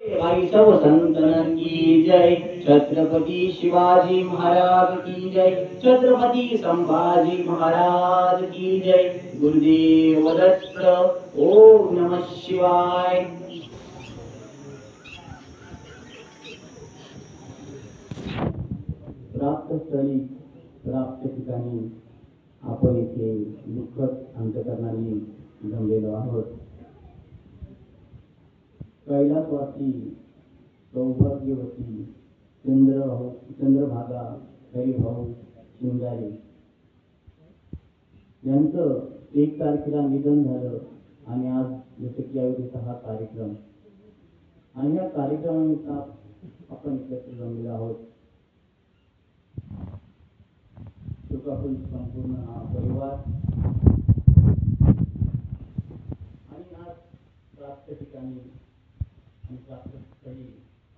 भाई सब संतन की जय। छत्रपति शिवाजी महाराज की जय। छत्रपति संभाजी महाराज की जय। गुरुदेव दत्त। ओम नमः शिवाय। प्राप्त स्थळी प्राप्त ठिकाणी आपण इथे दुःखद अंतकरणाने जमलेलो आहोत. कैलासवासी सौभाग्यवती चंद्रभागा हरिभाऊ शिंगारे यांचं 1 तारखेला निधन झालं आणि आज यशस्वी हा कार्यक्रम आणि या कार्यक्रमानिमित्त आपण एकत्र जमलेलो आहोत. सुखापूर संपूर्ण हा परिवार आणि आज प्राप्त ठिकाणी आणि प्राप्त स्थळी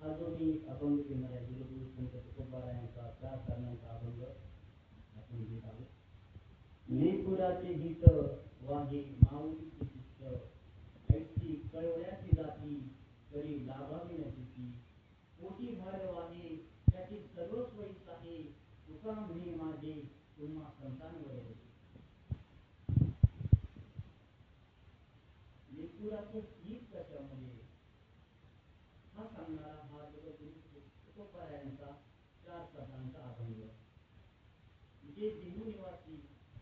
हा जो मी अभंग घेणार आहे गुरुदेव संत तुकोबारायांचा 4 कारणांचा अभंग आपण घेत आहोत. लेकुराचे हित वाहे माऊलीचे शिष्ट ऐशी कळवळ्याची जाती तरी लाभावी न तिची पोटी भार वाहे त्याची सर्व सोयीच आहे तुका म्हणे माझे तुम्हा संतांवर लेकुराचे हित कशामध्ये हा सांगणारा हा गुरुदेव तुकोबारायांचा 4 कारणांचा अभंग. जे दिनू निवासी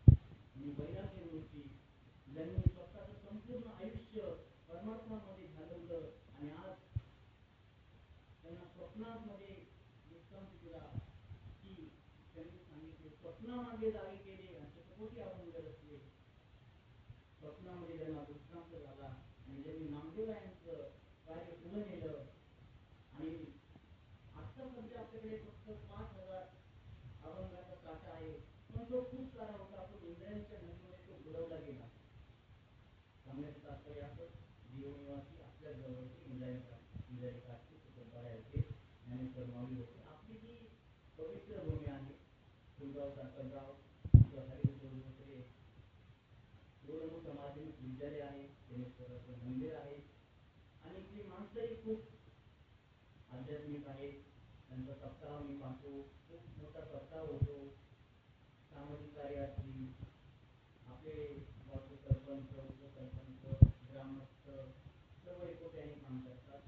आणि वैराग्य मूर्ती ज्यांनी स्वतःचं संपूर्ण आयुष्य परमात्मामध्ये घालवलं आणि आज त्यांना स्वप्नामध्ये विश्रांती दिला की त्यांनी सांगितले स्वप्नामागे जावे केले आणि शतकोटी अभंग रचले. स्वप्नामध्ये त्यांना विश्रांत झाला आणि ज्यांनी नामदेवायांचं कार्य पुढे नेलं आणि आता सध्या आपल्याकडे फक्त 5,000 अभंगाचा साठा आहे पण तो खूप सारा होता. तो इंद्रायणीच्या नदीमध्ये तो बुडवला गेला. सांगण्याचं तात्पर्य असं जीवनिवासी आपल्या जवळचे इंद्रायणी काठचे तुकोबारायांचे ज्ञानेश्वर माऊली होते. आपली जी पवित्र भूमी आहे फुलगाव साखरगाव किंवा हरिभद्र भोसले एवढं मोठं माध्यमिक विद्यालय आहे, ज्ञानेश्वराचं मंदिर आहे आणि इथली माणसंही खूप आध्यात्मिक आहेत. त्यांचा सप्ताह मी पाहतो, खूप मोठा सप्ताह होतो. सामाजिक कार्य असतील आपले गावचे सरपंच उपसरपंच ग्रामस्थ सर्व एकोप्याने काम करतात.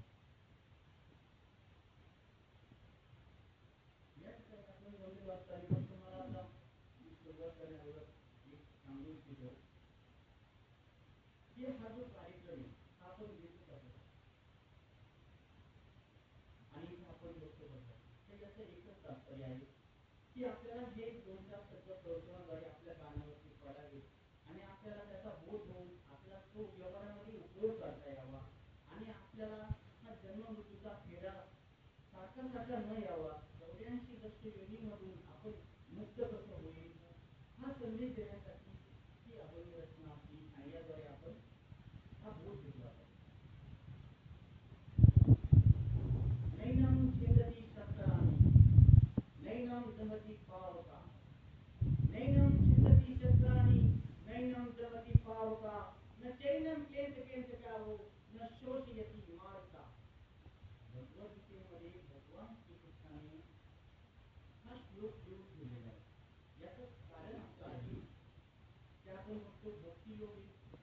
या ठिकाणी आपण गंभीर वाचताना पण तुम्हाला आता सुरुवात करण्यावर एक सांगू इच्छितो की हा जो कार्यक्रम हा आपण घेतला जातो आणि आपण बघतो तर याचं एकच तात्पर्य आहे की आपल्याला हे 2-4 शब्द प्रवचनाद्वारे आपल्या कानावरती पडावे आणि आपल्याला त्याचा बोध होऊन आपला तो व्यवहारामध्ये उपयोग करता यावा आणि आपल्याला हा जन्ममृत्यूचा फेरा सारखा न यावा. 84 लक्ष योनीमधून आपण मुक्त कसं होईल हा संदेश देण्यासाठी ही अभंग रचना असली आणि याद्वारे आपण हा बोध घेतला पाहिजे. नैनम छिंदती शस्त्राणि नैनम दहती पावका नैनम छिंदती शस्त्राणि नैनम दहती पावका न चैनम केंद्र न शोषयती मार्का. भगवद्गीतेमध्ये भगवान श्रीकृष्णाने हा श्लोक देऊन दिलेला आहे. याचं कारण असं आहे की आपण बघतो भक्तियोग आहे,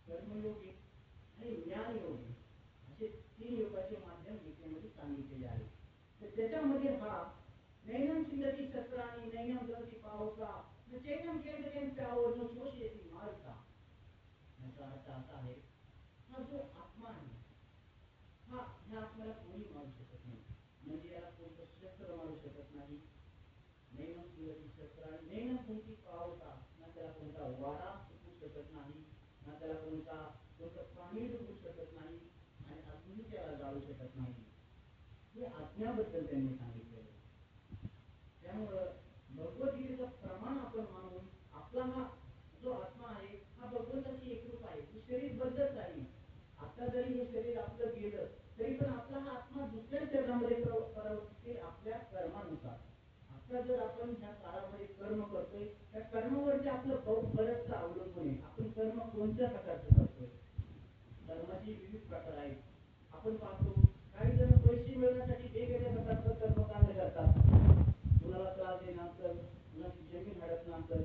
कर्मयोग आहे आणि ज्ञानयोग आहे असे 3 योगाचे माध्यम गीतेमध्ये सांगितलेले आहे. तर त्याच्यामध्ये हा नैनम छिंदती शस्त्राणि नैनम दहती पावका न चैनम केंद्र न शोषयती मार्का. याचा अर्थ असा आहे हा जो आत्मा आहे हा ह्या आत्म्याला कोणी मारू शकत नाही, म्हणजे याला कोणतं शस्त्र मारू शकत नाही. नैनम छिंदती शस्त्राणि नैनम दहती पावका ना त्याला कोणता वारा सुटू शकत नाही, ना त्याला कोणतं पाणी डुबू शकत नाही आणि अग्नी त्याला जाळू शकत नाही. हे आज्ञाबद्दल त्यांनी सांगितलेलं. त्यामुळं भगवद्गीतेचं प्रमाण आपण मानून आपला हा जो आत्मा आहे हा भगवंताशी एकरूप आहे. हे शरीर बदलत आहे. आता जरी हे शरीर आपलं गेलं तरी पण आपला हा आत्मा दुसऱ्या शरीरामध्ये प्रवृत्ती आपल्या कर्मानुसार. आता जर आपण ह्या काळामध्ये कर्म करतोय त्या कर्मावरती आपलं बरंचसं अवलंबून आहे. आपण कर्म कोणत्या प्रकारचं करतोय. कर्माची विविध प्रकार आहेत. आपण पाहतो काही मिळवण्यासाठी वेगवेगळ्या प्रकारचं कर्मकांड करतात. कुणाला त्रास देणं असेल, कुणाची जमीन हडपणं असेल,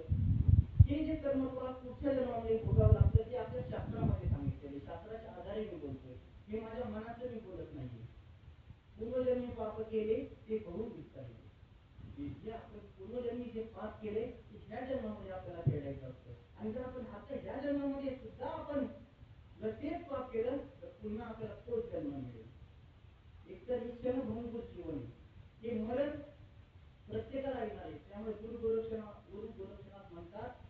हे जे कर्म तुला पुढच्या जन्मामध्ये भोगावं लागतं ते आपल्या शास्त्रामध्ये सांगितलेले. शास्त्राच्या आधारे मी बोलतोय, हे माझ्या मनाचं मी बोलत नाहीये. पूर्वजन्मी पाप केले ते करून विचारले, जे आपण पूर्वजन्मी जे पाप केले ते ह्या जन्मामध्ये आपल्याला फेडायचं असतं. आणि जर आपण आता ह्या जन्मामध्ये सुद्धा आपण जर तेच पाप केलं तर पुन्हा आपल्याला तोच जन्म मिळेल. एकतर ही क्षणभंगूर जीवन आहे, हे मरण प्रत्येकाला येणार आहे. त्यामुळे गुरु गोरक्षनाथ म्हणतात,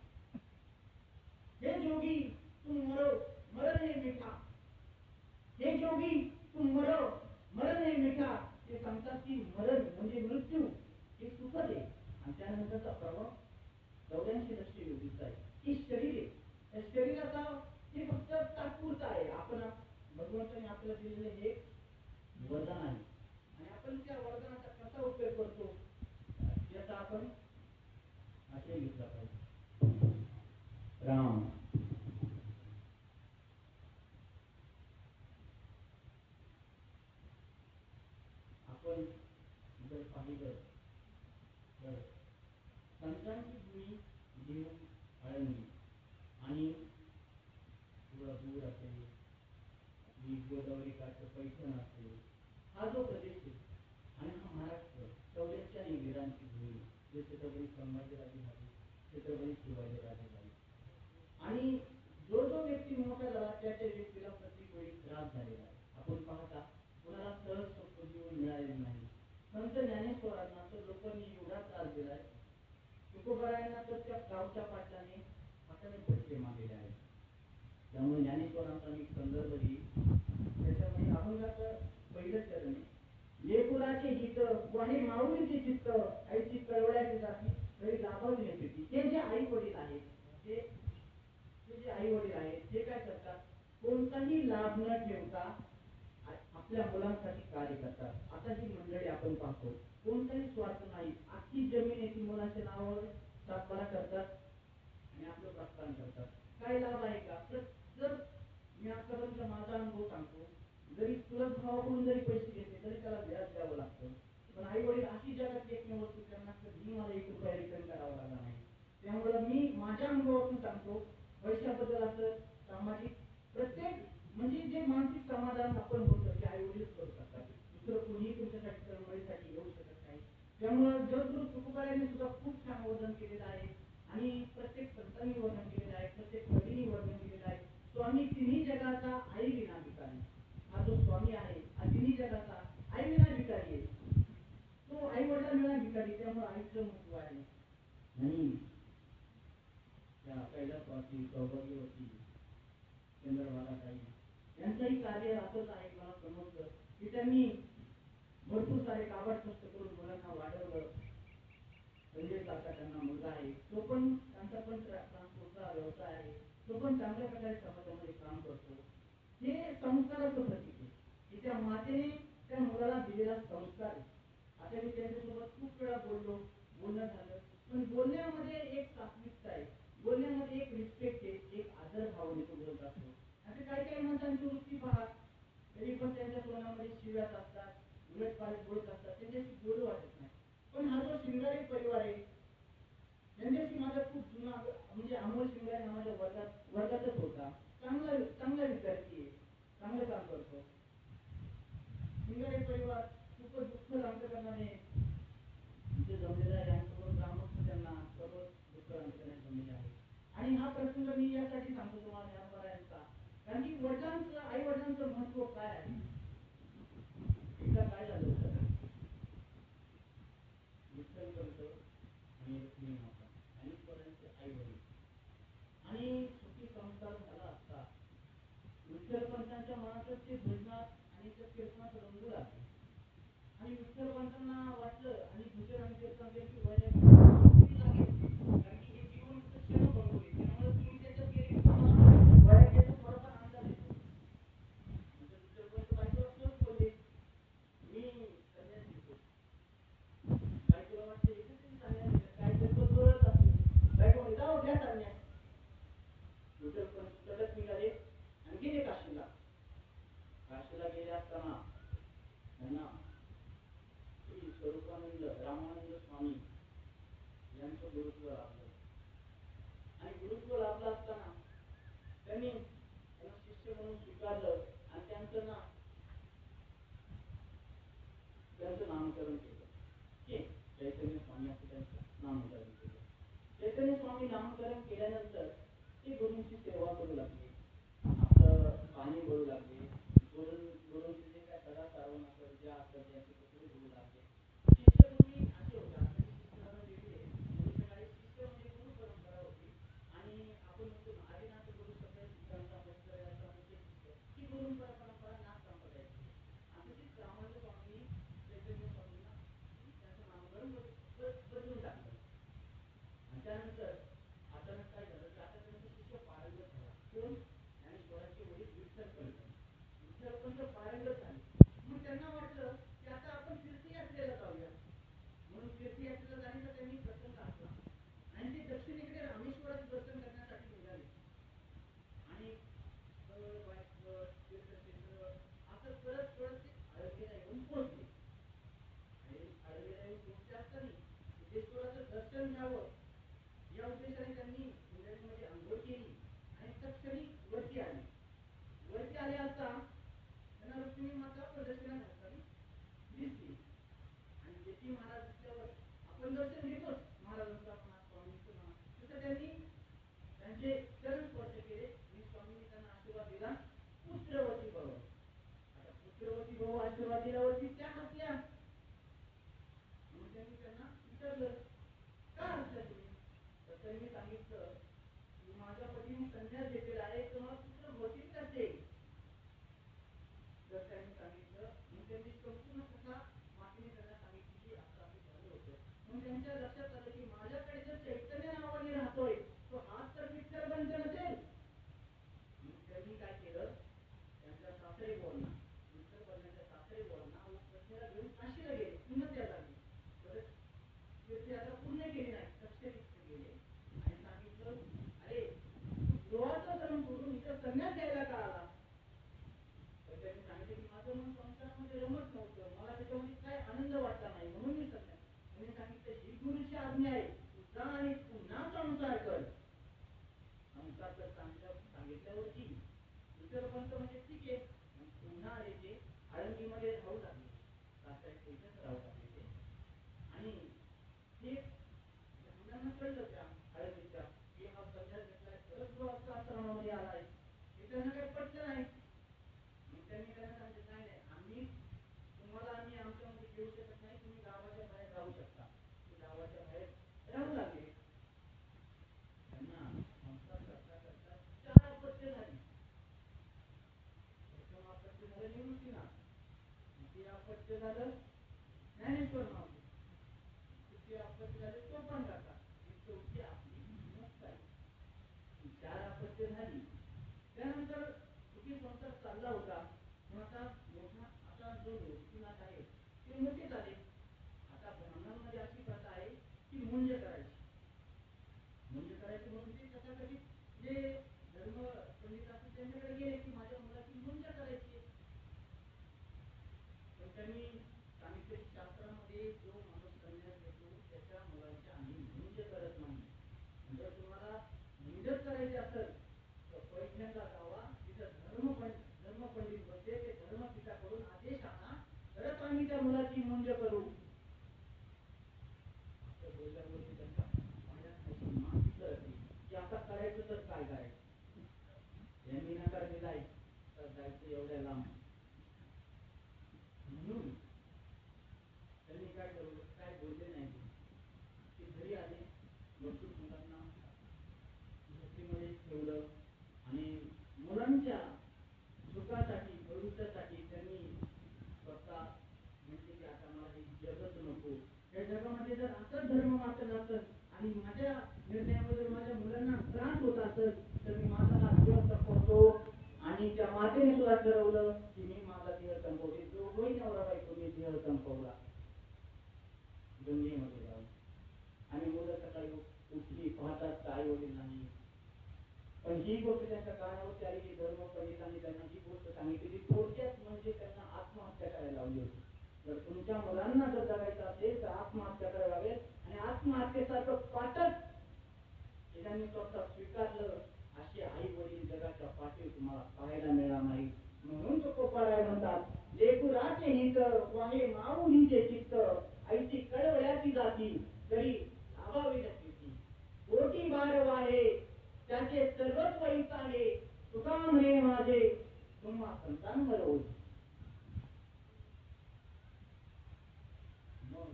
हे जोगी तुम मरो मरण है मीठा, हे जोगी तुम मरो मरण है मीठा. ते सांगतात की मरण म्हणजे मृत्यू हे सुखद आहे आणि त्यानंतरचा प्रभाव 84 योगीचा आहे. ही शरीर आहे, त्या शरीराचा हे फक्त तात्पुरता आहे. आपण भगवंताने आपल्याला दिलेले हे वरदान आहे आणि आपण त्या वरदानाचा कसा उपयोग करतो याचा आपण आशय घेतला पाहिजे. राम आपण जर पाहिलं तर संतांची भूमी देव आळंदी आणि दूर असेल, गोदावरी काठचं पैठण असेल, हा जो प्रदेश आहे आणि हा महाराष्ट्र 44 वीरांची भूमी, जे छत्रपती संभाजीराजे झाले, छत्रपती शिवाजीराजे झाले. आणि जो जो व्यक्ती मोठा झाला त्याच्या व्यक्तीला प्रत्येक वेळी त्रास झालेला आहे. आपण पाहता कुणाला सहज सोपं जीवन मिळालेलं नाही. संत ज्ञानेश्वरांना तर लोकांनी एवढा त्रास दिलाय, तुकोबारायांना तर त्या गावच्या पाटलाने हाताने फटके मारलेले आहेत. त्यामुळे ज्ञानेश्वरांचा मी संदर्भ देईल. त्याच्यामध्ये अभंगाचं पहिलं चरण आहे, लेकुराचे हित वाहे माऊलीचे चित्त ऐशी कळवळ्याची जाती तरी लाभावली येते. हे जे आई वडील आहेत, ते जे आई वडील आहेत ते काय करतात, कोणताही लाभ न ठेवता आपल्या मुलांसाठी कार्य करतात. आता जी मंडळी आपण पाहतो कोणताही स्वार्थ नाही, अख्खी जमीन येथे मुलांच्या नावावर सातबारा करतात आणि आपलं प्रस्थान करतात. काय लाभ आहे का? तर जर मी आतापर्यंत माझा अनुभव सांगतो, जरी तुरंत भावाकडून जरी पैसे घेतले तरी त्याला व्याज द्यावं लागतं. पण आई वडील अशी जगात एकमेव वस्तू त्यांना कधी मला 1 रुपया रिटर्न करावा लागला नाही. त्यामुळे मी माझ्या अनुभवातून सांगतो, पैशाबद्दल असं सामाजिक प्रत्येक म्हणजे जे मानसिक समाधान आपण होतं ते आई वडील करू शकतात. दुसरं कोणीही तुमच्यासाठी चळवळीसाठी येऊ शकत नाही. त्यामुळे जगगुरु तुकोबारायांनी सुद्धा खूप छान वर्णन केलेलं आहे आणि प्रत्येक संतांनी वर्णन केलेलं आहे, प्रत्येक कवींनी वर्णन केलेलं आहे. स्वामी तिन्ही जगाचा आई विना भिकारी. हा जो स्वामी आहे हा तिन्ही जगाचा आई विना भिकारी आहे. तो आई वडिलांविना भिकारी, त्यामुळे आईचं महत्व आहे. आणि त्या कैलासवासी सौभाग्यवती चंद्रभागाताई यांचंही कार्य असंच आहे. मला समजतं की त्यांनी भरपूर सारे काबाड कष्ट करून मुलांना वाढवलं. संजय काका त्यांना मुलगा आहे, तो पण त्यांचा पण ट्रान्सपोर्टचा व्यवसाय आहे, तो पण चांगल्या प्रकारे समाजामध्ये काम करतो. हे संस्काराचं प्रतीक आहे की त्या मातेने त्या मुलाला दिलेला संस्कार आहे. आता मी त्यांच्यासोबत खूप वेळा बोलणं झालं, पण बोलण्यामध्ये एक सात्विकता आहे, बोलण्यामध्ये एक रिस्पेक्ट आहे, एक आदर भावनेतून बोलत असतो. आता काही माणसांची वृत्ती पहा, तरी पण त्यांच्या तोंडामध्ये शिव्यात असतात, उलट पालट बोलत असतात, त्यांच्याशी बोलू वाटत नाही. पण हा जो शिंगारे परिवार आहे त्यांच्याशी माझा खूप जुना म्हणजे अमोल शिंगारे नावाच्या वर्गातच होता. चांगला विद्यार्थी आहे, चांगलं काम करतो. शिंगारे परिवार खूपच दुःख लांब करणारे जमलेला आहे. यांच्याबरोबर ग्रामस्थ त्यांना सर्व दुःख लांब करण्यास जमलेले आहे. आणि हा प्रसंग मी यासाठी सांगतो तुम्हाला ज्ञानोबारायांचा, कारण की वडिलांचं आई वडिलांचं महत्व काय आहे. एकदा काय झालं होतं, विठ्ठल पंत आणि रुक्मिणी माता ज्ञानेश्वरांचे आई वडील आणि सुखी संस्कार झाला असता विठ्ठल पंतांच्या मनातच ते भजनात आणि त्या कीर्तनात रंगू लागले. आणि विठ्ठल पंतांना वाटलं आणि भजन आणि कीर्तन त्यांची वयाची कारण की हे जीवन क्षण बरोबर आहे, त्यामुळे तुम्ही त्याच्यात गेले वयाचे थोडाफार अंदाज येतो. म्हणजे विठ्ठल पंत बायकोला सहज बोलले, मी संन्यास घेतो. बायकोला वाटते संन्यास काय करतो जोरच असतो, बायको जाऊ घ्या संन्यास. विठ्ठल पंत तडक निघाले आणि गेले काशीला. काशीला गेले असताना त्यांना नामकरण केलं. हे चैतन्य स्वामी असं त्यांचं नामकरण केलं. चैतन्य स्वामी नामकरण केल्यानंतर ते गुरूंची सेवा करू लागले, आपलं पाणी भरू लागले, गुरूंचे जे काय सदा सारवण असेल, ज्या असेल त्यांचे कपडे धुवू लागले. शिष्य गुरु असे होते, आपल्याला शिष्याला वेगळे गुरुच्या काळी शिष्य म्हणजे गुरु परंपरा होती. आणि आपण म्हणतो आदिनाथ गुरु सगळ्या शिष्यांचा परिचयाचा म्हणजे शिष्य ही गुरु परंपरा नाथ संप्रदायाची. असं ते रामानंद स्वामी चैतन्य स्वामींना त्यांचं नामकरण बदलून टाकलं. आणि त्यानंतर अचानक काय झालं की आता त्यांचे शिष्य पारंगत झाला. कोण? ज्ञानेश्वरांचे वडील विठ्ठलपंत. विठ्ठलपंत पारंगत झाले. मग त्यांना वाटलं की आता आपण तीर्थयात्रेला जाऊया. म्हणून तीर्थयात्रेला जाण्याचा त्यांनी प्रसंग आखला आणि ते दक्षिणेकडे रामेश्वराचं दर्शन करण्यासाठी निघाले. आणि तीर्थक्षेत्र असं करत करत ते अळवेला येऊन पोहोचले. आणि अळवेला येऊन पोहोचले असताना सिद्धेश्वराचं दर्शन घ्यावं या उद्देशाने त्यांनी इंग्रजीमध्ये अंघोळ केली आणि तत्क्षणी वरती आले. वरती आले असता त्यांना रुक्मिणी माता प्रदक्षिणा घालताना दिसली. आणि जेठी महाराज दिसल्यावर आपण दर्शन घेतोच महाराजांचं म्हणा, स्वामींचं म्हणा, तसं त्यांनी त्यांचे चरण स्पर्श केले आणि स्वामींनी त्यांना आशीर्वाद दिला, पुत्रवती भव. आता पुत्रवती भव आशीर्वाद दिल्यावरती त्या हसल्या. म्हणून त्यांनी त्यांना विचारलं, का हसल्या तुम्ही? तर त्यांनी सांगितलं की माझ्या पतीने संन्यास घेतलेला आहे, तर मला पुत्र होतील कसे? तर त्यांनी सांगितलं, मग त्यांनी संपूर्ण कथा मातीने त्यांना सांगितली की असं असं झालं होतं. मग त्यांच्या लक्षात आलं की माझ्याकडे जर चैतन्य नावाने राहतोय तो हाच तर विठ्ठलपंत नसेल. मग त्यांनी काय केलं, त्यांच्या सासरे बोलणा विठ्ठलपंतांच्या सासरे बोलणा व पत्नीला घेऊन काशीला गेले, पुन्हा त्या लागले. परत तीर्थयात्रा पूर्ण केली नाही, तक्षशिला गेले आणि सांगितलं, अरे देवाचा धर्म सोडून इथं संन्यास घ्यायला का आला? तर त्यांनी सांगितलं की माझं मन संसारामध्ये रमत नव्हतं, मला त्याच्यामध्ये काय आनंद वाटला नाही, म्हणून मी संन्यास. त्यांनी सांगितलं ही गुरुची आज्ञा आहे, तू जा आणि पुन्हा संसार कर. संसार कर सांगितल्यावरती विठ्ठलपंत म्हणजे ठीक आहे, पुन्हा आले ते आळंदीमध्ये राहू लागले, सासऱ्याच्या इथेच राहू लागले ते. आणि ते मुलांना कळलं त्या आळंदीच्या की हा संन्यास घेतलाय, खरंच गृहस्थ आश्रमामध्ये आलाय, हे त्यांना काही पटलं नाही. मग त्यांनी त्यांना सांगितलं, नाही नाही, आम्ही आमच्यामध्ये घेऊ शकत नाही, तुम्ही गावाच्या बाहेर राहू शकता. ते गावाच्या बाहेर राहू लागले. त्यांना संसार करता करता 4 अपत्य झाली. प्रथम अपत्य झालं निवृत्तीनाथ, द्वितीय अपत्य झालं ज्ञानेश्वर माऊली, तृतीय अपत्य झाले सोपान काका, चौथी आपली मुक्ताई. 4 अपत्य झाली. त्यानंतर सुखी संसार चालला होता. पण आता मोठा आता जो निवृत्तीनाथ आहे ते मोठे झाले. आता ब्राह्मणांमध्ये अशी प्रथा आहे की मुंज करायची. मुंज करायची म्हणून ते तथाकथित जे धर्म पंडित असतील त्यांच्याकडे गेले की माझ्या मुलाची मुंज करायची. पण त्यांनी सांगितले की शास्त्रामध्ये जो माणूस संन्यास घेतो त्याच्या मुलाची आम्ही मुंज करत नाही. जर तुम्हाला मुंजच करायची असेल तर पैठणला जावा, तिथं धर्मपंडित बसले, ते धर्मपिताकडून आदेश आणा, तरच आम्ही त्या मुलाची मुंज करू. असं बोलल्यावरती त्यांचा पाण्यात अशी माती सरकली की आता करायचं तर काय करायचं. यांनी नकार दिलाय तर जायचं एवढ्या लांब. म्हणून त्यांनी काय ठरवलं, काय बोलले नाही ते घरी आले, बसून मुलांना झोपडीमध्ये ठेवलं आणि मुलांच्या सुखासाठी भविष्यासाठी त्यांनी स्वतः म्हणजे की आता मला हे जगच नको, या जगामध्ये जर असंच धर्म वाटत असेल आणि माझ्या निर्णयामध्ये माझ्या मुलांना त्रास होत असेल तर मी माझा नाश संपवतो. आणि त्या मातेने सुद्धा ठरवलं की मी माझा देह संपवते. दोघंही नवरा बायकोने देह संपवला गंगेमध्ये जाऊन. आणि मुलं सकाळी उठली, पाहतात आई वडील नाही. पण ही गोष्ट त्यांच्या कानावरती आली की धर्मपंडितांनी त्यांना ही गोष्ट सांगितली. थोडक्यात म्हणजे त्यांना आत्महत्या करायला लावली होती. जर तुमच्या मुलांना जर जगायचं असेल तर आत्महत्या करायला लागेल. आणि आत्महत्येसारखं पातक त्यांनी स्वतः स्वीकारलं. असे आई वडील जगाच्या पाठीवर तुम्हाला पाहायला मिळणार नाही. म्हणून तो कोपाराय म्हणतात लेकुराचे हित वाहे माऊलीचे चित्त ऐसी कळवळ्याची जाती तरी लावावी नक्कीची कोटी बार वाहे त्याचे सर्वस्व हित आहे तुका म्हणे माझे तुम्हा संतांवर होई मग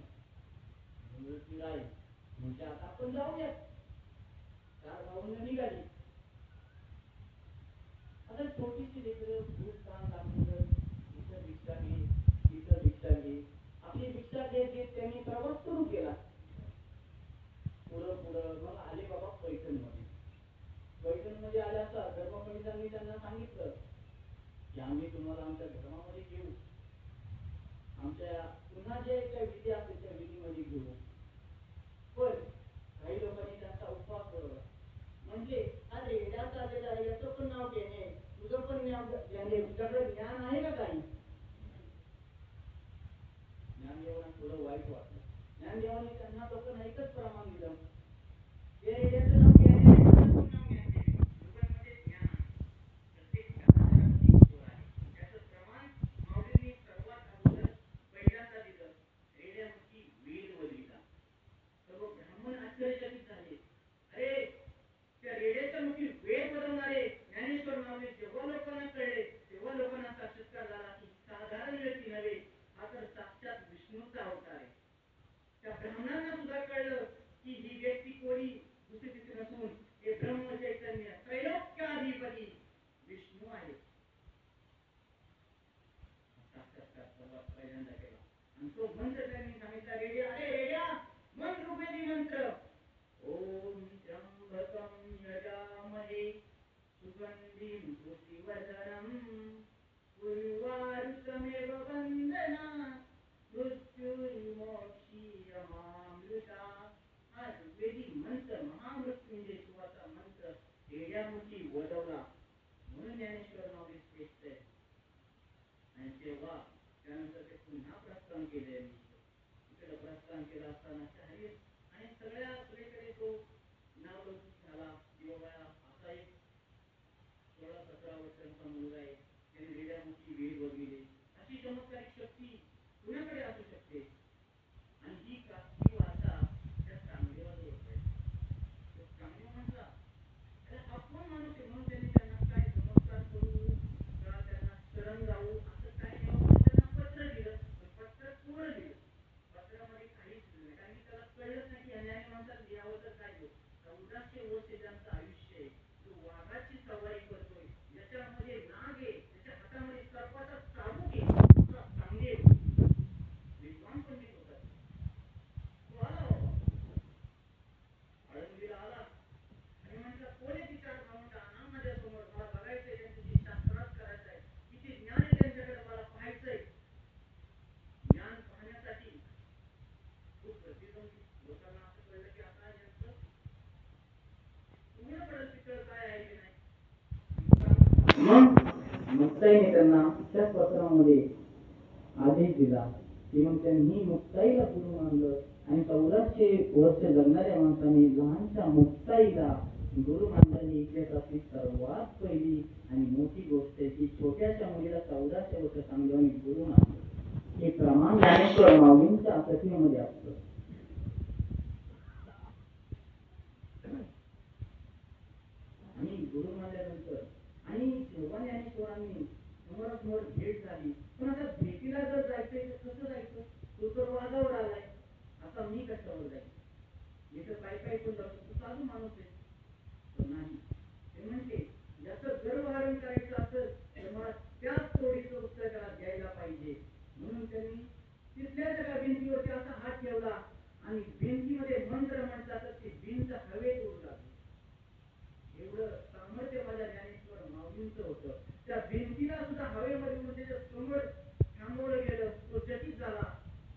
राय म्हणजे आता आपण जाऊयात चार भाऊंना निघाली आता छोटीशी लेकरं दूध ताण लागलं इथं भिक्षा घे तिथं भिक्षा घे आपली भिक्षा घेत घेत त्यांनी प्रवास सुरू केला पुढं पुढं मग आले बाबा पैठणमध्ये पैठणमध्ये आल्याचा धर्मपंडितांनी त्यांना सांगितलं की आम्ही तुम्हाला आमच्या धर्मामध्ये घेऊ आमच्या पुन्हा जे काही विधी असतील त्या विधीमध्ये घेऊ पण काही लोकांनी त्यांचा उपवास बरोबर म्हणजे हा रेड्या चाललेला आहे याचं पण नाव घेणे तुझं पण ज्ञान तुझ्याकडे ज्ञान आहे का काही ज्ञानदेवांना थोडं वाईट वाटलं ज्ञानदेवाने त्यांना लोकांना एकच प्रमाण दिलं ते रेड्याचं नाव घेणे तुझं नाव घेणे लोकांमध्ये ज्ञान प्रत्येक ज्ञानाच्या ईश्वर आहे त्याचं प्रमाण माऊलींनी सर्वात अगोदर पहिल्यांदा दिलं रेड्यामुखी वेद वदिला सर्व ब्राह्मण आश्चर्यचकित झाले अरे त्या रेड्याच्या मुखी वेद बनवणारे ज्ञानेश्वर माऊली जेव्हा लोकांना कळले तेव्हा लोकांना साक्षात्कार झाला की साधारण व्यक्ती नव्हे हा तर साक्षात विष्णूचा अवतार आहे त्या ब्राह्मणांना सुद्धा कळलं की ही व्यक्ती कोणी दुसरी तिसरी नसून हे ब्रह्म चैतन्य त्रैलोक्याधिपती विष्णू आहे साक्षात्कार सर्वात पहिल्यांदा केला आणि तो मंत्र त्यांनी सांगितला रेड्या अरे रेड्या मन रूपेती मंत्र ओम त्र्यंबकं यजामहे सुगंधिं पुष्टिवर्धनम् उर्वारुकमेव वन्दना मृत्युर्मोक्षीयमामृता हा ऋग्वेदी मंत्र महामृत्युंजय मंत्र रेड्यामुखी वदवला म्हणून ज्ञानेश्वर माऊली श्रेष्ठ आहे आणि तेव्हा त्यानंतर ते पुन्हा प्रस्थान केले इकडे प्रस्थान केलं असताना शहरी आणि सगळीकडे तो नावलौकिक झाला योगाया असा एक 16-17 वर्षांचा मुलगा आहे त्याने रेड्यामुखी वेद वगैरे अशी चमत्कारिक शक्ती कुणाकडे असू शकते आणि ही वार्ता त्या चांगदेवाजवळ आहे चांगदेव म्हटला अरे आपण माणूस आहे म्हणून त्यांनी त्यांना काय चमत्कार करू का त्यांना शरण जाऊ असं काय त्यांना पत्र दिलं पत्र पूर्ण दिलं पत्रामध्ये काहीच नाही कारण की त्याला कळलंच नाही की अन्याय माणसाला लिहावं तर काय 1400 वर्ष त्यांचं आयुष्य आहे जो वाघाची सवारी करतोय ज्याच्यामध्ये नाग आहे त्याच्या हातामध्ये सर्पाचा चाबूक आहे चांगदेव विद्वान पंडित होता तो आला आळंदीला आला आणि म्हटलं कोणी विचार म्हणून आणा माझ्या समोर मला बघायचंय त्यांच्याशी शास्त्रात करायचं आहे किती ज्ञान आहे त्यांच्याकडे मला पाहायचंय ज्ञान पाहण्यासाठी खूप प्रतिबंधित लोकांना असं कळलं की आता यांचं पूर्ण परिस्थिती काय आहे की नाही मग मुक्ताईने त्यांना त्या पत्रामध्ये आदेश दिला की मग त्यांनी मुक्ताईला पुढून आणलं आणि 1400 वर्ष जगणाऱ्या माणसाने लहानशा मुक्ताईला गुरु मानल्याने इतिहासातली सर्वात पहिली आणि मोठी गोष्ट आहे की छोट्याशा मुलीला 1400 वर्ष चांगल्याने गुरु मानलं हे प्रमाण ज्ञानेश्वर माऊलींच्या कथेमध्ये असतं आणि गुरु मानल्यानंतर आणि जेव्हा ज्ञानेश्वरांनी समोरासमोर भेट झाली पण आता भेटीला जर जायचंय तर कसं जायचं तो तर वादावर आलाय आता मी कशावर जाईल इथं काय पण जाऊ शकतो साधू माणूस आहे पण नाही ते म्हणते याचं गर्वहरण करायचं असेल तर मला त्याच तोडीचं उत्तर त्याला द्यायला पाहिजे म्हणून त्यांनी तिथल्या सगळ्या भिंतीवरती असा हात ठेवला आणि भिंतीमध्ये मंत्र म्हटला तर ती भिंत हवेत उडू लागली एवढं सामर्थ्य माझ्या ज्ञानेश्वर माऊलींचं होतं त्या भिंतीला सुद्धा हवेमध्ये म्हणजे समोर थांबवलं गेलं तो चकित झाला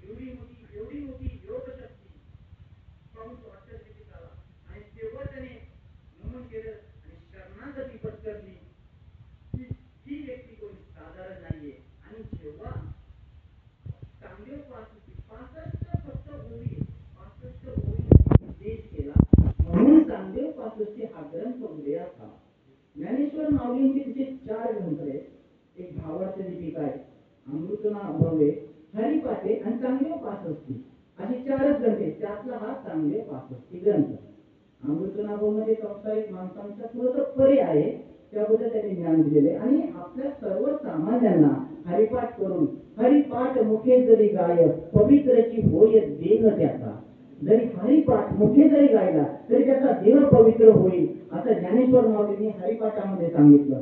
एवढी मोठी योग शक्ती पाहून तो आश्चर्यचकित झाला आणि तेव्हा त्याने नमन केलं आणि शरणागती पत्करली ही व्यक्ती कोणी साधारण नाहीये आणि जेव्हा चांगदेव फक्त ओळी 65 ओळी देश केला म्हणून चांगदेव 65 हा ग्रंथ उदयास आला ज्ञानेश्वर माऊलींचे जे 4 ग्रंथ आहेत एक भावार्थ दीपिका आहे अमृत अमृतना भवे, हरिपाठे आणि चांगले पासष्टी असे 4च ग्रंथ आहेत. त्यातला हा चांगले पासष्टी ग्रंथ. अमृतनाभ मध्ये संसारिक माणसांचा थोडंसं परे आहे, त्याबद्दल त्यांनी ज्ञान दिलेले. आणि आपल्या सर्वसामान्यांना हरिपाठ करून, हरिपाठ मुखे जरी गाय पवित्रची होय देह त्याचा. जरी हरिपाठ मुखे जरी गायला तरी त्याचा देह पवित्र होईल, असं ज्ञानेश्वर माऊलींनी हरिपाठामध्ये सांगितलं.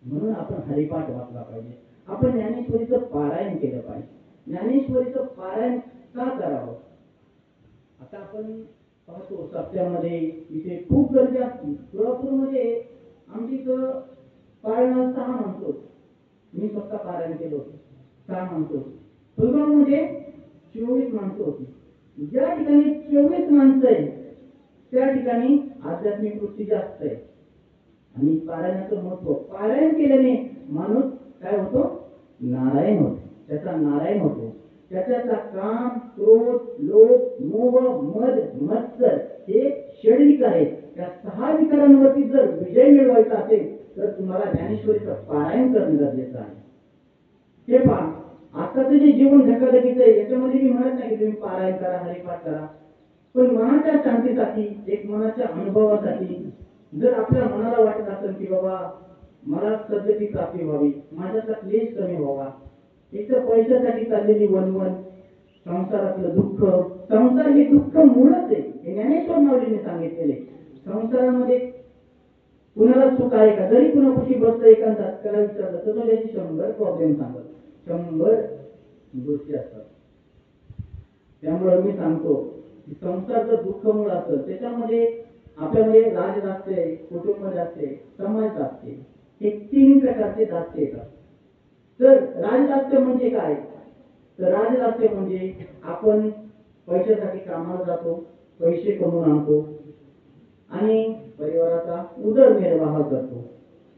म्हणून आपण हरिपाठ वाचला पाहिजे. आपण ज्ञानेश्वरीचं पारायण केलं पाहिजे. ज्ञानेश्वरीचं पारायण का करावं? आता आपण पाहतो सप्त्यामध्ये इथे खूप गर्दी असते. सोलापूरमध्ये आमची इथं पारायण 6 म्हणतो. मी स्वतः पारायण केलं होतं. 6 म्हणतो. फुलगावमध्ये 24 माणसं होती. ज्या ठिकाणी 24 माणसं आहे त्या ठिकाणी आध्यात्मिक वृत्ती जास्त आहे. आणि पारायणाचं महत्व, पारायण केल्याने माणूस काय होतो? नारायण होतो. त्याचा नारायण होतो. त्याचा काम, क्रोध, लोभ, मोह, मद, मत्सर हे षडविकार आहेत. त्या 6 विकारांवरती जर विजय मिळवायचा असेल तर तुम्हाला ज्ञानेश्वरीचं पारायण करणं गरजेचं आहे. हे पहा, आताचं जे जीवन धकाधकीचं आहे याच्यामध्ये मी म्हणत नाही की तुम्ही पारायण करा, हरिपाठ करा, पण मनाच्या शांतीसाठी, एक मनाच्या अनुभवासाठी जर आपल्या मनाला वाटत असेल की बाबा मला सद्गती प्राप्ती व्हावी, माझ्यातला क्लेश कमी व्हावा, एक तर पैशासाठी चाललेली वनवन, संसारातलं दुःख, संसार हे दुःख मूळच आहे हे ज्ञानेश्वर माऊलींनी सांगितलेले. संसारामध्ये कुणाला सुख आहे का? जरी कुणापाशी बसतं एकांतात त्याला विचारलं तर तो त्याची 100 प्रॉब्लेम सांगत, 100 गोष्टी असतात. त्यामुळे मी सांगतो की संसार जर दुःख मूळ असेल त्याच्यामध्ये आपल्यामध्ये राज असते, कुटुंब असते, समाज असते, हे 3 प्रकारचे दास्य येतात. तर राजदास्य म्हणजे काय? तर राजदास्य म्हणजे आपण पैशासाठी कामाला जातो, पैसे कमवून आणतो आणि परिवाराचा उदरनिर्वाह करतो,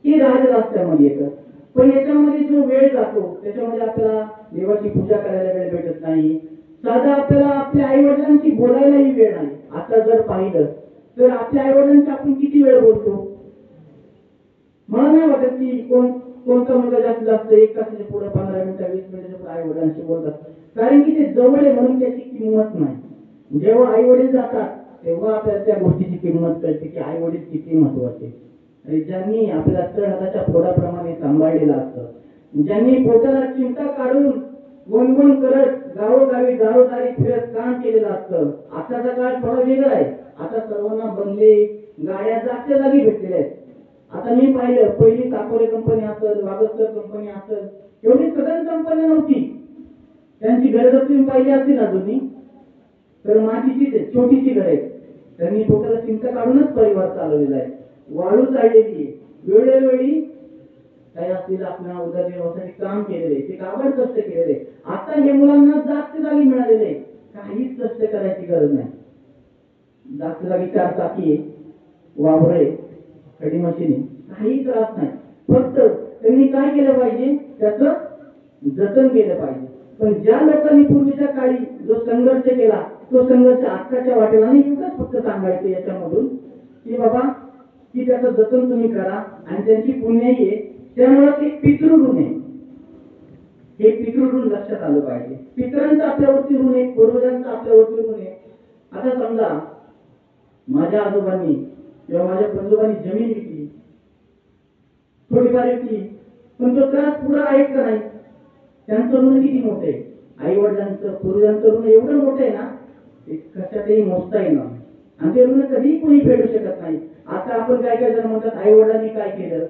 हे राजदास्यामध्ये येतं. पण याच्यामध्ये जो वेळ जातो त्याच्यामध्ये आपल्याला देवाची पूजा करायला वेळ भेटत नाही. साधा आपल्याला आपल्या आई वडिलांशी बोलायलाही वेळ नाही. आता जर पाहिलं तर आपल्या आई वडिलांशी आपण किती वेळ बोलतो? मला नाही वाटत की कोणता मुलगा जास्त 1 तासाच्या पुढे 15 मिनिटं 20 मिनिटाच्या पुढे आई वडिलांशी बोलतात. कारण की ते जवळ आहे म्हणून त्याची किंमत नाही. जेव्हा आई वडील जातात तेव्हा आपल्याला त्या गोष्टीची किंमत कळते की आई वडील किती महत्वाचे. आणि ज्यांनी आपल्या हाताच्या फोडाप्रमाणे सांभाळलेलं असतं, ज्यांनी पोटाला चिमटा काढून वनवन करत गावोगावी दारोदारी फिरत काम केलेलं असतं. आताचा काळ थोडा वेगळा आहे. आता सर्वांना बंगले, गाड्या जागच्या जागी भेटलेल्या आहेत. आता मी पाहिलं पहिली साकोरे कंपनी असेल, वागस्कर कंपनी असेल, एवढी सगळ्या कंपन्या नव्हती. त्यांची घरं जर तुम्ही पाहिली असतील अजूनही तर मातीचीच आहे, छोटीशी घरं आहेत. त्यांनी पोटाला चिमटा काढूनच परिवार चालवलेला आहे. वाळू चाललेली आहे. वेळोवेळी काही असतील आपल्या उदरनिर्वाहासाठी काम केलेले, ते काबड कष्ट केलेले. आता हे मुलांना जागच्या जागी मिळालेले, काहीच कष्ट करायची गरज नाही. जागच्या जागी 4 चाकी, वावरे, खडी मशीन, काही त्रास नाही. फक्त त्यांनी काय केलं पाहिजे? त्याचं जतन केलं पाहिजे. पण ज्या लोकांनी पूर्वीच्या काळी जो संघर्ष केला तो संघर्ष आत्ताच्या वाटेला नाही. एवढंच फक्त सांगायचं याच्यामधून की बाबा की त्याचं जतन तुम्ही करा आणि त्यांची पुण्याई आहे. त्यामुळे ते पितृऋण आहे, हे पितृऋण लक्षात आलं पाहिजे. पितरांचं आपल्यावरती ऋण आहे, पूर्वजांचं आपल्यावरती ऋण आहे. आता समजा माझ्या आजोबांनी किंवा माझ्या पंजोबांनी जमीन विकली, थोडीफार विकली, पण तो त्रास पुढे आहे का नाही? त्यांचं ऋण किती मोठं आहे? आई वडिलांचं, पूर्वजांचं ऋण एवढं मोठं आहे ना, ते कशातही मोजता येणार नाही. आणि ते ऋण कधीही कोणी फेडू शकत नाही. आता आपण काय काय जण म्हणतात आई वडिलांनी काय केलं?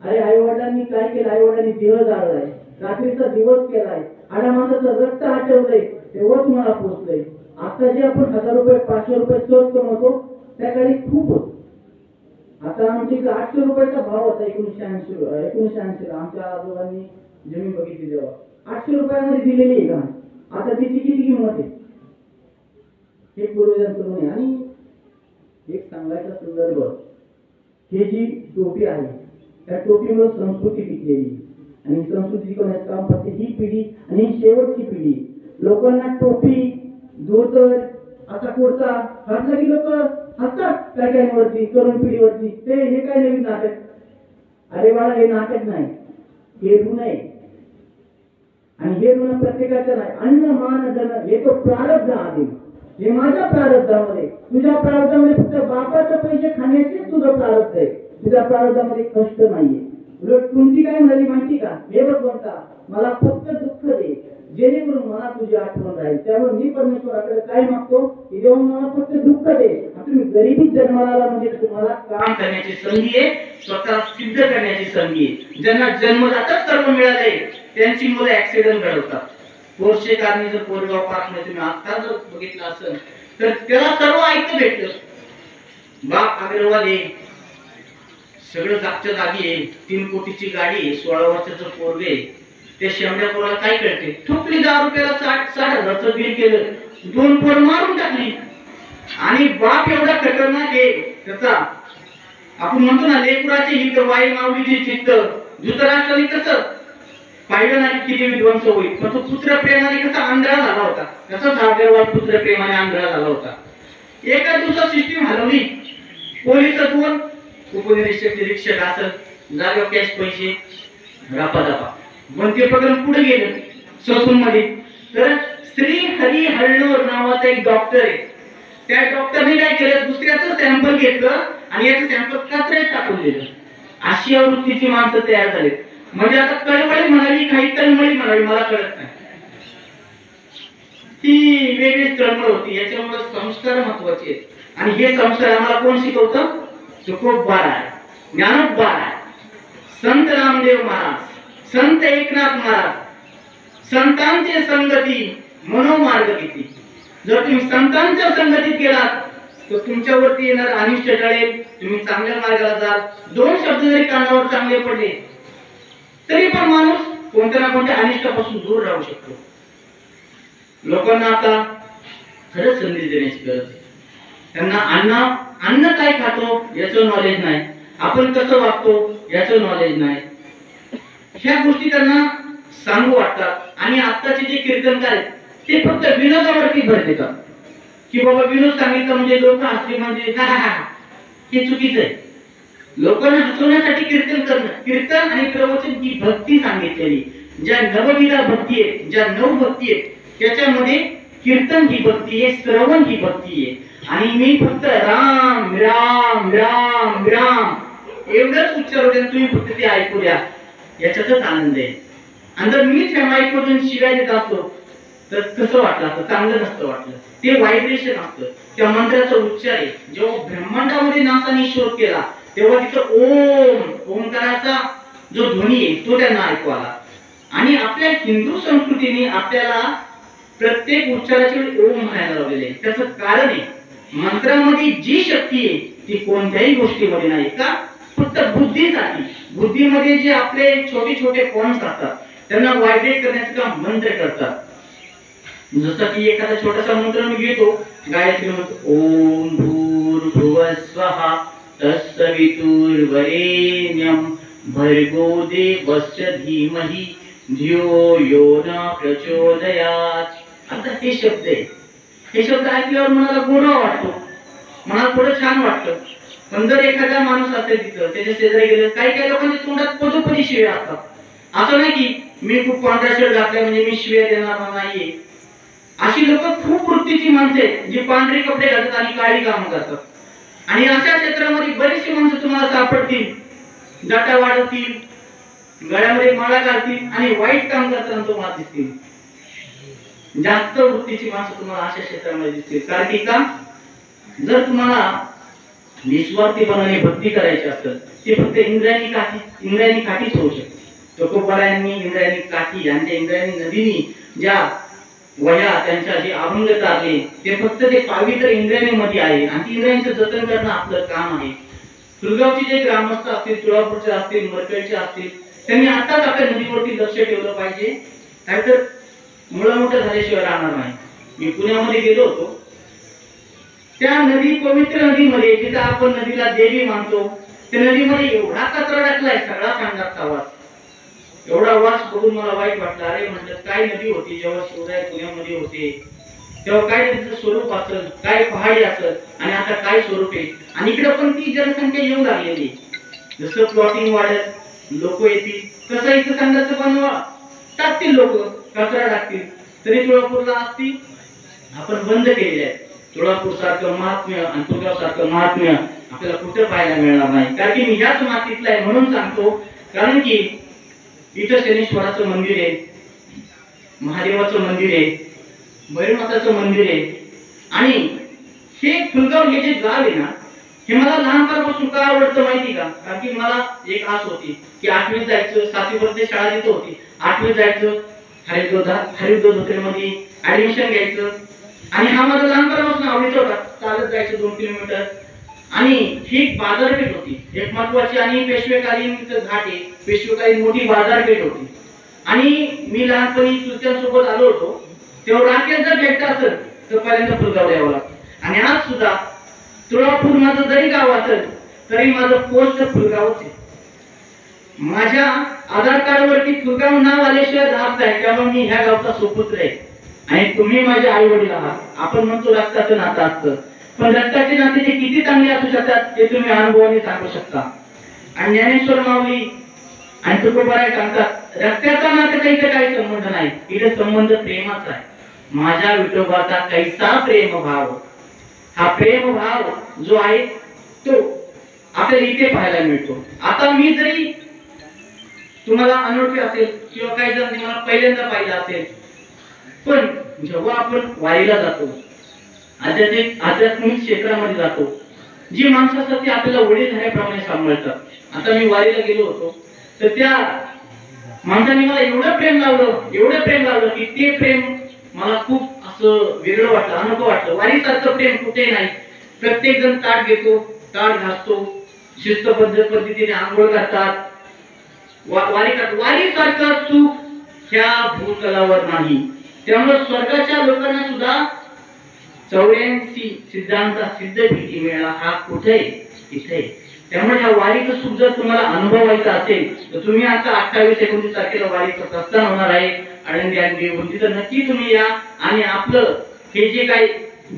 अरे आई वडिलांनी काय केलं? आई वडिलांनी दिवस जाळलाय, रात्रीचा दिवस केलाय, आडामासाचं रक्त आटवलंय, तेव्हाच मला पोचलंय. आता जे आपण 1000 रुपये 500 रुपये सहज कमवतो त्या काळी खूप होत. आता आमच्या इकडे 800 रुपयाचा भाव होता 1980 आमच्या आजोबांनी जमीन बघितली तेव्हा 800 रुपयामध्ये दिलेली आहे का? आता तिची किती किंमत आहे? हे पूर्वजांचं ऋण आहे. आणि एक सांगायचा संदर्भ, हे जी टोपी आहे त्या टोपीमुळे संस्कृती टिकलेली आणि संस्कृती टिकवण्याचं काम फक्त ही पिढी आणि शेवटची पिढी. लोकांना टोपी, धोतर, असा कुर्ता घातला की लोक हसतात काय काहींवरती, तरुण पिढीवरती. हे काय नवीन नाटक? अरे बाळा, हे नाटक नाही, हे ऋण आहे. आणि हे ऋण प्रत्येकाचं नाही. अन्न मान धन हे तो प्रारब्ध आहे. हे माझ्या प्रारब्धामध्ये, तुझ्या प्रारब्धामध्ये फक्त बापाचे पैसे खाण्याचे तुझं प्रारब्ध आहे. तुझ्या प्रारब्धामध्ये कष्ट नाहीये. उलट कुंती काय म्हणाली माहिती का? हे भगवंता मला फक्त दुःख दे, जेणेकरून मला तुझी आठवण राहील. त्यामुळे मी परमेश्वराकडे काय मागतो की देवा मला फक्त दुःख दे. तुम्ही गरिबीत जन्माला आला म्हणजे तुम्हाला काम करण्याची संधी आहे, स्वतः सिद्ध करण्याची संधी आहे. ज्यांना जन्मजातच सर्व मिळाले त्यांची मुलं ऍक्सिडेंट घडवतात. पोर्शे कारने जर कोरेगाव पार्कमध्ये तुम्ही आता जर बघितलं असेल तर त्याला सर्व ऐकतं भेटलं. बाप अग्रवाल आहे, सगळं जागच्या जागी आहे, 3 कोटीची गाडी आहे, 16 वर्षाचं पोरगे, त्या शेंबड्या पोराला काय कळते? ठोकली 10 रुपयाला 60,000चं बिल केलं, 2 पोर मारून टाकली. आणि बाप एवढा खतरनाक आहे त्याचा, आपण म्हणतो ना लेकराचे हित वाई माऊलीचे चित्त. धृतराष्ट्राने कसं पाहिलं नाही किती विध्वंस होईल, पण तो पुत्रप्रेमाने कसा आंधळा झाला होता, तसाच अग्रवाल पुत्रप्रेमाने आंधळा झाला होता. एका दिवसात सिस्टीम हलवली. पोलिस 2, उपनिरीक्षक निरीक्षक असं, जागेवर कॅश पैसे रापादापा. पण ते प्रकरण पुढे गेलं ससून मध्ये. तर श्री हरी हळणोर नावाचा एक डॉक्टर आहे. त्या डॉक्टरने काय केलं, दुसऱ्याचं सॅम्पल घेतलं आणि याचं सॅम्पल कचऱ्यात टाकून दिलं. अशी आवृत्तीची माणसं तयार झाली. म्हणजे आता कळवळी म्हणावी काही तळमळी म्हणावी मला कळत नाही. ती वेगळीच तळमळ होती. याच्यामुळे संस्कार महत्वाचे आहेत. आणि हे संस्कार आम्हाला कोण शिकवतं? तुकोबा आहे, ज्ञानोबा आहे, संत रामदेव महाराज, संत एकनाथ महाराज. संतांचे संगती मनोमार्ग किती. जर तुम्ही संतांच्या संगतीत गेलात तर तुमच्यावरती येणार अनिष्ट टळेल, तुम्ही चांगल्या मार्गाला जाल. 2 शब्द जरी कानावर चांगले पडले तरी पण माणूस कोणत्या ना कोणत्या अनिष्टापासून दूर राहू शकतो. लोकांना आता खरंच संदेश देण्याची गरज आहे. त्यांना अन्न काय खातो याचं नॉलेज नाही, आपण कसं वागतो याचं नॉलेज नाही. ह्या गोष्टी त्यांना सांगू वाटतात. आणि आत्ताचे जे कीर्तनकार आहेत ते फक्त विनोदावरती भर देतात की बाबा विनोद सांगितलं म्हणजे लोक हसले म्हणजे हे चुकीचं आहे. लोकांना हसवण्यासाठी कीर्तन करणं, कीर्तन आणि प्रवचन ही भक्ती सांगितलेली. ज्या नवविधा भक्ती आहेत, ज्या 9 भक्ती आहेत त्याच्यामध्ये कीर्तन ही भक्ती आहे, श्रवण ही भक्ती आहे. आणि मी फक्त राम राम राम राम एवढंच उच्चारते, तुम्ही फक्त ते ऐकू द्या, याच्यातच आनंद आहे. आणि जर मीच ह्या माईक मधून शिव्या देत असतो तर कसं वाटलं असतं? चांगलं नसतं वाटलं. ते व्हायब्रेशन असतं, त्या मंत्राचा उच्चार आहे. जेव्हा ब्रह्मांडामध्ये नासाने शोध केला तेव्हा तिथं ओंकाराचा जो ध्वनी आहे तो त्यांना ऐकू आला. आणि आपल्या हिंदू संस्कृतीने आपल्याला प्रत्येक उच्चाराच्या वेळी ओम म्हणायला लावलेले आहे. त्याचं कारण आहे मंत्रामध्ये जी शक्ती आहे ती कोणत्याही गोष्टीमध्ये नाही. का? फक्त बुद्धीसाठी. बुद्धीमध्ये जे आपले छोटे छोटे पॉइंट्स असतात त्यांना व्हायब्रेट करण्याचं काम मंत्र करतात. जसं की एखादा छोटासा मंत्र मी घेतो, गायत्री मंत्र, ओम भूर्भुवः स्वः तत्सवितुर्वरेण्यं भर्गो देवस्य धीमहि धियो यो न प्रचोदयात्. आता हे शब्द आहे. हे शब्द ऐकल्यावर मनाला गोडवा वाटतो, मनाला थोडं छान वाटतं. पण जर एखादा माणूस असेल तिथं त्याच्या शेजारी गेले, काही लोकांच्या तोंडात पदोपदी शिव्या असतात. असं नाही की मी खूप पांढरा शर्ट घातला म्हणजे मी शिव्या देणार नाहीये. अशी लोक खूप वृत्तीची माणसं आहेत जी पांढरे कपडे घालतात आणि काळी कामं करतात. आणि अशा क्षेत्रामध्ये बरीचशी माणसं तुम्हाला सापडतील, जाटा वाढवतील, गळ्यामध्ये माळा घालतील आणि वाईट काम करताना तुम्हाला दिसतील. जास्त वृत्तीची माणसं तुम्हाला अशा क्षेत्रामध्ये दिसतील. कारण की का? जर तुम्हाला निस्वार्थीपणाने भक्ती करायची असेल ती फक्त इंद्रायणी काठीच होऊ शकते. तुकोबारायांनी इंद्रायणी काठी आणि इंद्रायणी नदीनी ज्या वह्या त्यांच्या जे अभंग तारले ते फक्त ते पावित्र इंद्रायणी मध्ये आहे आणि इंद्रायणीचं जतन करणं आपलं काम आहे. तुळगावचे जे ग्रामस्थ असतील, तुळापूरचे असतील, मरकळचे असतील, त्यांनी आताच आपल्या नदीवरती लक्ष ठेवलं पाहिजे. नाहीतर मुळं मोठं झाल्याशिवाय राहणार नाही. मी पुण्यामध्ये गेलो होतो, त्या नदी पवित्र नदीमध्ये जिथे आपण नदीला देवी मानतो त्या नदीमध्ये एवढा कचरा टाकलाय, सगळा सांगाचा वास. एवढा वास बघून मला वाईट वाटलं. अरे म्हटलं काय नदी होती जेव्हा शिवराय पुण्यामध्ये होते तेव्हा काय नदीचं स्वरूप असेल, काय पहाडी असेल आणि आता काय स्वरूप आहे. आणि इकडे पण ती जनसंख्या येऊ लागलेली. जसं प्लॉटिंग वाढत लोक येतील तसं इथं संघाचं बनवा टाकतील लोक. कचरा टाकतील, तरी तुळजापूरला असती आपण बंद केलेली आहे. तुळजापूर सारखं महात्म्य आणि तुळगाव सारखं महात्म्य आपल्याला कुठे पाहायला मिळणार नाही. कारण की मी ह्याच मातीतला आहे म्हणून सांगतो. कारण की इथं शनीश्वराचं मंदिर आहे, महादेवाचं मंदिर आहे, भैरवनाथाचं मंदिर आहे. आणि हे फुलगाव हे जे गाव आहे ना, हे मला लहानपणापासून का आवडतं माहिती का? कारण की मला एक आस होती की 8वीत जायचं, 7वीपर्यंत शाळा तिथं होती. 8वीत जायचं, हरिद्वार हॉटेलमध्ये ऍडमिशन घ्यायचं. आणि हा माझा लहानपणापासून आवडीचा होता. चालत जायचं 2 किलोमीटर. आणि ही एक बाजारपेठ होती एक महत्वाची, आणि पेशवेकालीन घाट आहे, पेशवेकालीन मोठी बाजारपेठ होती. आणि मी लहानपणी चुलत्यांसोबत आलो होतो, तेव्हा राखेल जर घ्यायचं असेल तर पहिल्यांदा फुलगाव यावं लागतं. आणि आज सुद्धा तुळजापूर माझं जरी गाव असेल तरी माझं पोस्ट फुलगावच आहे. माझ्या आधार कार्ड वरती फुलगाव नाव आल्याशिवाय राहत नाही. त्यामुळे मी ह्या गावचा सुपुत्र आहे. आणि तुम्ही माझे आई वडील आहात. आपण म्हणतो रक्ताचं नातं असतं, पण रक्ताचे नाते जे किती चांगले असू शकतात ते तुम्ही अनुभवाने सांगू शकता. आणि ज्ञानेश्वर माऊली आणि तुकोबाराय सांगतात, रक्ताचा नात्याचा इथे काही संबंध नाही, इथे संबंध प्रेमाचा आहे. माझ्या विठोबाचा कैसा प्रेम भाव, हा प्रेम भाव जो आहे तो आपल्याला इथे पाहायला मिळतो. आता मी जरी तुम्हाला अनोळखी असेल किंवा काही जण तुम्हाला पहिल्यांदा पाहिलं असेल, पण जेव्हा आपण वारीला जातो, आध्यात्मिक क्षेत्रामध्ये जातो, जी माणसं असतात ती आपल्याला वडीलधाऱ्याप्रमाणे सांभाळतात. आता मी वारीला गेलो होतो तर त्या माणसाने मला एवढं प्रेम लावलं की ते प्रेम मला खूप असं वेगळं वाटलं, अनुभव वाटलं. वारीसारखं प्रेम कुठे नाही. प्रत्येक जण ताट घेतो, ताट घासतो, शिस्तबद्ध पद्धतीने आंघोळ करतात, वारीसारखं सुख ह्या भूतलावर नाही. त्यामुळे स्वर्गाच्या लोकांना सुद्धा 84 सिद्धांचा सिद्ध भीती मिळाला हा कुठे इथे. त्यामुळे ह्या वारीचं सुख जर तुम्हाला अनुभवायचं असेल तर तुम्ही आता 28-29 तारखेला वारीचं प्रस्थान होणार आहे आळंदी आणि देवबंदी, तर नक्की तुम्ही या आणि आपलं हे जे काही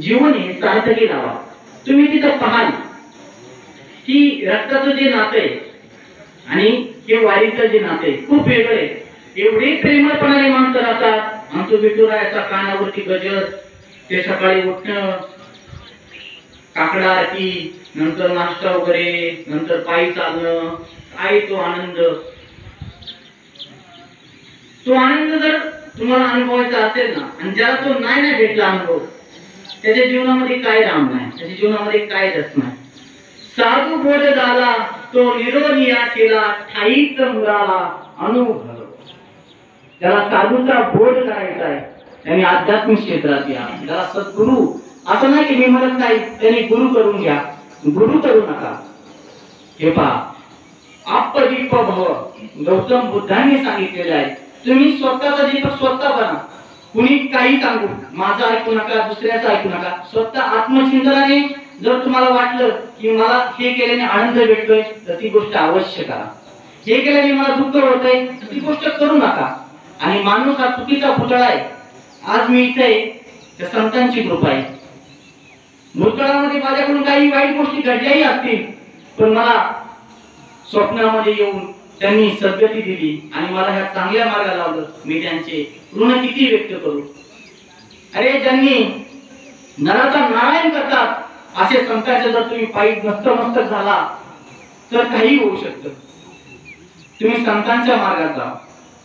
जीवन आहे सार्थकी लावा. तुम्ही तिथं पाहाल की रक्ताचं जे नातं आहे आणि हे वारीचं जे नातं आहे खूप वेगळं आहे. एवढे प्रेमळपणाने माणसं राहतात. आमचं विठुरायाचा कानावरती गजर, ते सकाळी उठणं, काकडा आरती, नंतर नाश्ता वगैरे, नंतर पायी चालणं, काय तो आनंद जर तुम्हाला अनुभवायचा असेल ना, आणि ज्याला तो नाही भेटला अनुभव, त्याच्या जीवनामध्ये काय राम नाही, त्याच्या जीवनामध्ये काय रस नाही. साधू बोध झाला तो निरोनिया केला, ठाईच मुलाला अनुभव. त्याला साधूचा बोध करायचा आहे, त्यांनी आध्यात्मिक क्षेत्रात या. त्याला सद्गुरू असं नाही की मी म्हणत नाही त्यांनी गुरु करून घ्या, गुरु करू नका. हे पहा, आपदीप भव गौतम बुद्धांनी सांगितलेलं आहे. तुम्ही स्वतःचा दीपक स्वतः बना. कुणी काही सांगू, माझं ऐकू नका, दुसऱ्याचं ऐकू नका. स्वतः आत्मचिंतनाने जर तुम्हाला वाटलं की मला हे केल्याने आनंद भेटतोय तर ती गोष्ट अवश्य करा. हे केल्याने मला दुःख होतंय तर ती गोष्ट करू नका. आणि माणूस हा चुकीचा पुतळा आहे. आज मी इथे त्या संतांची कृपा आहे. भूतकाळामध्ये माझ्याकडून काही वाईट गोष्टी घडल्याही असतील, पण मला स्वप्नामध्ये येऊन त्यांनी सद्गती दिली आणि मला ह्या चांगल्या मार्गाला लावलं. मी त्यांचे ऋण किती व्यक्त करू. अरे ज्यांनी नराचा नारायण करतात असे संतांचे जर तुम्ही पायी नतमस्तक झाला तर काही होऊ शकतं. तुम्ही संतांच्या मार्गात जा,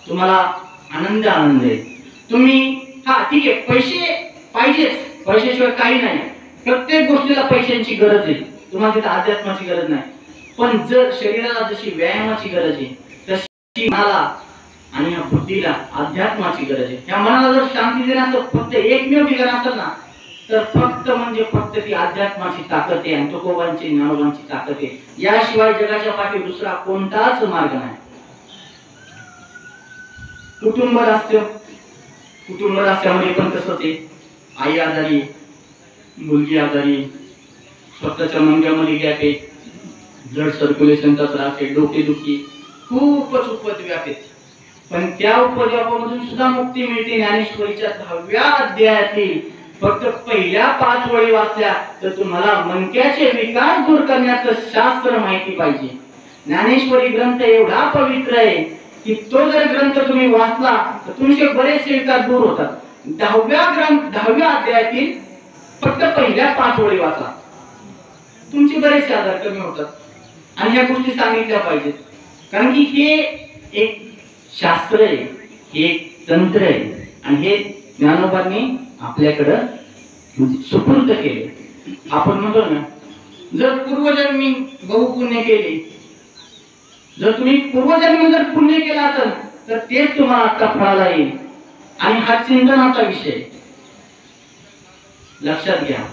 तुम्हाला आनंद आहे. तुम्ही हा ठीक आहे, पैसे पाहिजेच, पैशाशिवाय काही नाही. प्रत्येक गोष्टीला पैशांची गरज आहे. तुम्हाला तिथे अध्यात्माची गरज नाही. पण जर शरीराला जशी व्यायामाची गरज आहे तशी मनाला आणि या बुद्धीला अध्यात्माची गरज आहे. या मनाला जर शांती देण्याचं फक्त एकमेव ठिकाण असेल ना तर फक्त ती अध्यात्माची ताकद आहे आणि तुकोबांची ज्ञानोबांची ताकद आहे. याशिवाय जगाच्या पाठी दुसरा कोणताच मार्ग नाही. कुटुंब राष्ट्रामध्ये पण तसंच आहे. आई आजारी, मुलगी आजारी, स्वतःच्या मंग्यामध्ये गॅप आहे, ब्लड सर्क्युलेशनचा त्रास आहे, डोकेदुखी, खूपच उपद्व्याप आहेत. पण त्या उपद्व्यापामधून सुद्धा मुक्ती मिळते. ज्ञानेश्वरीच्या 10व्या अध्यायातील फक्त पहिल्या 5 वळी वाचल्या तर तुम्हाला मनक्याचे विकार दूर करण्याचं शास्त्र माहिती पाहिजे. ज्ञानेश्वरी ग्रंथ एवढा पवित्र आहे की तो जर ग्रंथ तुम्ही वाचला तर तुमचे बरेचसे विकार दूर होतात. 10व्या अध्यायातील फक्त पहिल्या 5 ओळी वाचा, तुमचे बरेचसे आजार कमी होतात. आणि ह्या गोष्टी सांगितल्या पाहिजेत, कारण की हे एक शास्त्र आहे, हे एक तंत्र आहे, आणि हे ज्ञानोबांनी आपल्याकडं सुपूर्द केले. आपण म्हणतो ना, जर पूर्वजन्मी बहुपुण्य केले, जर तुम्ही पूर्वजन्मी जर पुण्य केला असेल तर तेच तुम्हाला आता फळाला येईल. आणि हा चिंतनाचा विषय लक्षात घ्या.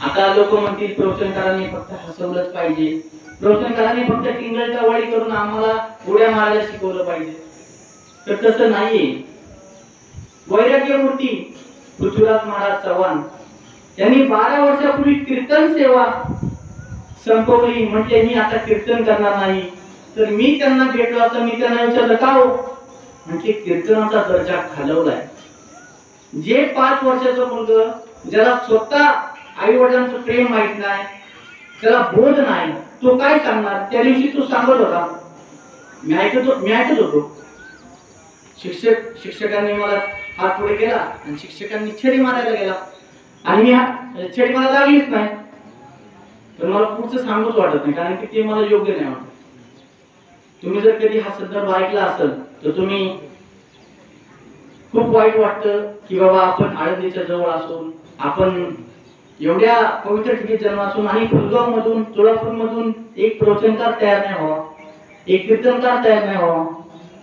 आता लोक म्हणतील प्रवचनकारांनी फक्त हसवलंच पाहिजे, प्रवचनकारांनी फक्त टिंगल-टवाळी करून आम्हाला उड्या मारायला शिकवलं पाहिजे, तर तसं नाहीये. वैराग्यमूर्ती पृथ्वीराज महाराज चव्हाण यांनी 12 वर्षापूर्वी कीर्तन सेवा संपवली. म्हणजे मी आता कीर्तन करणार नाही. तर मी त्यांना भेटलो असता, मी त्यांना विचारलं का हो, म्हणजे कीर्तनाचा दर्जा खालवलाय. जे 5 वर्षाचं मुलगा ज्याला स्वतः आई वडिलांचं प्रेम माहित नाही, त्याला बोध नाही, तो काय सांगणार. त्या दिवशी तो सांगत होता, मी ऐकत होतो. शिक्षकांनी मला हात पुढे केला आणि शिक्षकांनी छडी मारायला गेला आणि मी छडी मला लागलीच नाही. तर मला पुढचं सांगूच वाटत नाही, कारण की ते मला योग्य नाही वाटत. तुम्ही जर कधी हा संदर्भ ऐकला असेल तर तुम्ही खूप वाईट वाटतं की बाबा आपण आळंदीच्या जवळ असून, आपण एवढ्या पवित्र ठिकाणी जन्म असून आणि फुलगाव मधून, सोलापूर मधून एक प्रवचनकार तयार नाही व्हावा, एक कीर्तनकार तयार नाही व्हावा,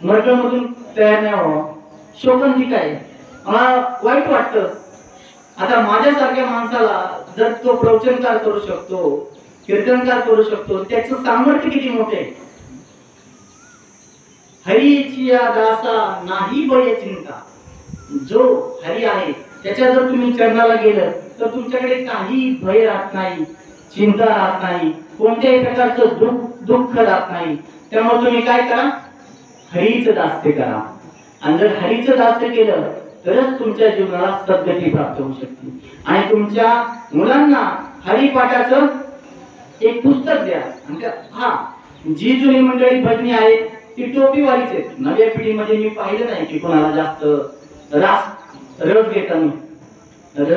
मरकळ मधून तयार नाही व्हावा. शोकांतिका आहे, मला वाईट वाटतं. आता माझ्यासारख्या माणसाला जर तो प्रवचनकार करू शकतो, कीर्तनकार करू शकतो, त्याचं सामर्थ्य किती मोठे आहे. हरीची या दासा नाही भय चिंता. जो हरी आहे त्याच्या जर तुम्ही चरणाला गेलं तर तुमच्याकडे काही भय राहत नाही, चिंता राहत नाही, कोणत्याही प्रकारचं दुःख राहत नाही. त्यामुळे तुम्ही काय करा, हरीचं दास्य करा. आणि जर हरीचं दास्य केलं तरच तुमच्या जीवनाला सद्गती प्राप्त होऊ शकते. आणि तुमच्या मुलांना हरिपाठाचं एक पुस्तक द्या. आणि जी जुनी मंडळी भजनी आहेत ती टोपीवालीच आहेत. नव्या पिढीमध्ये मी पाहिलं नाही की कोणाला जास्त रस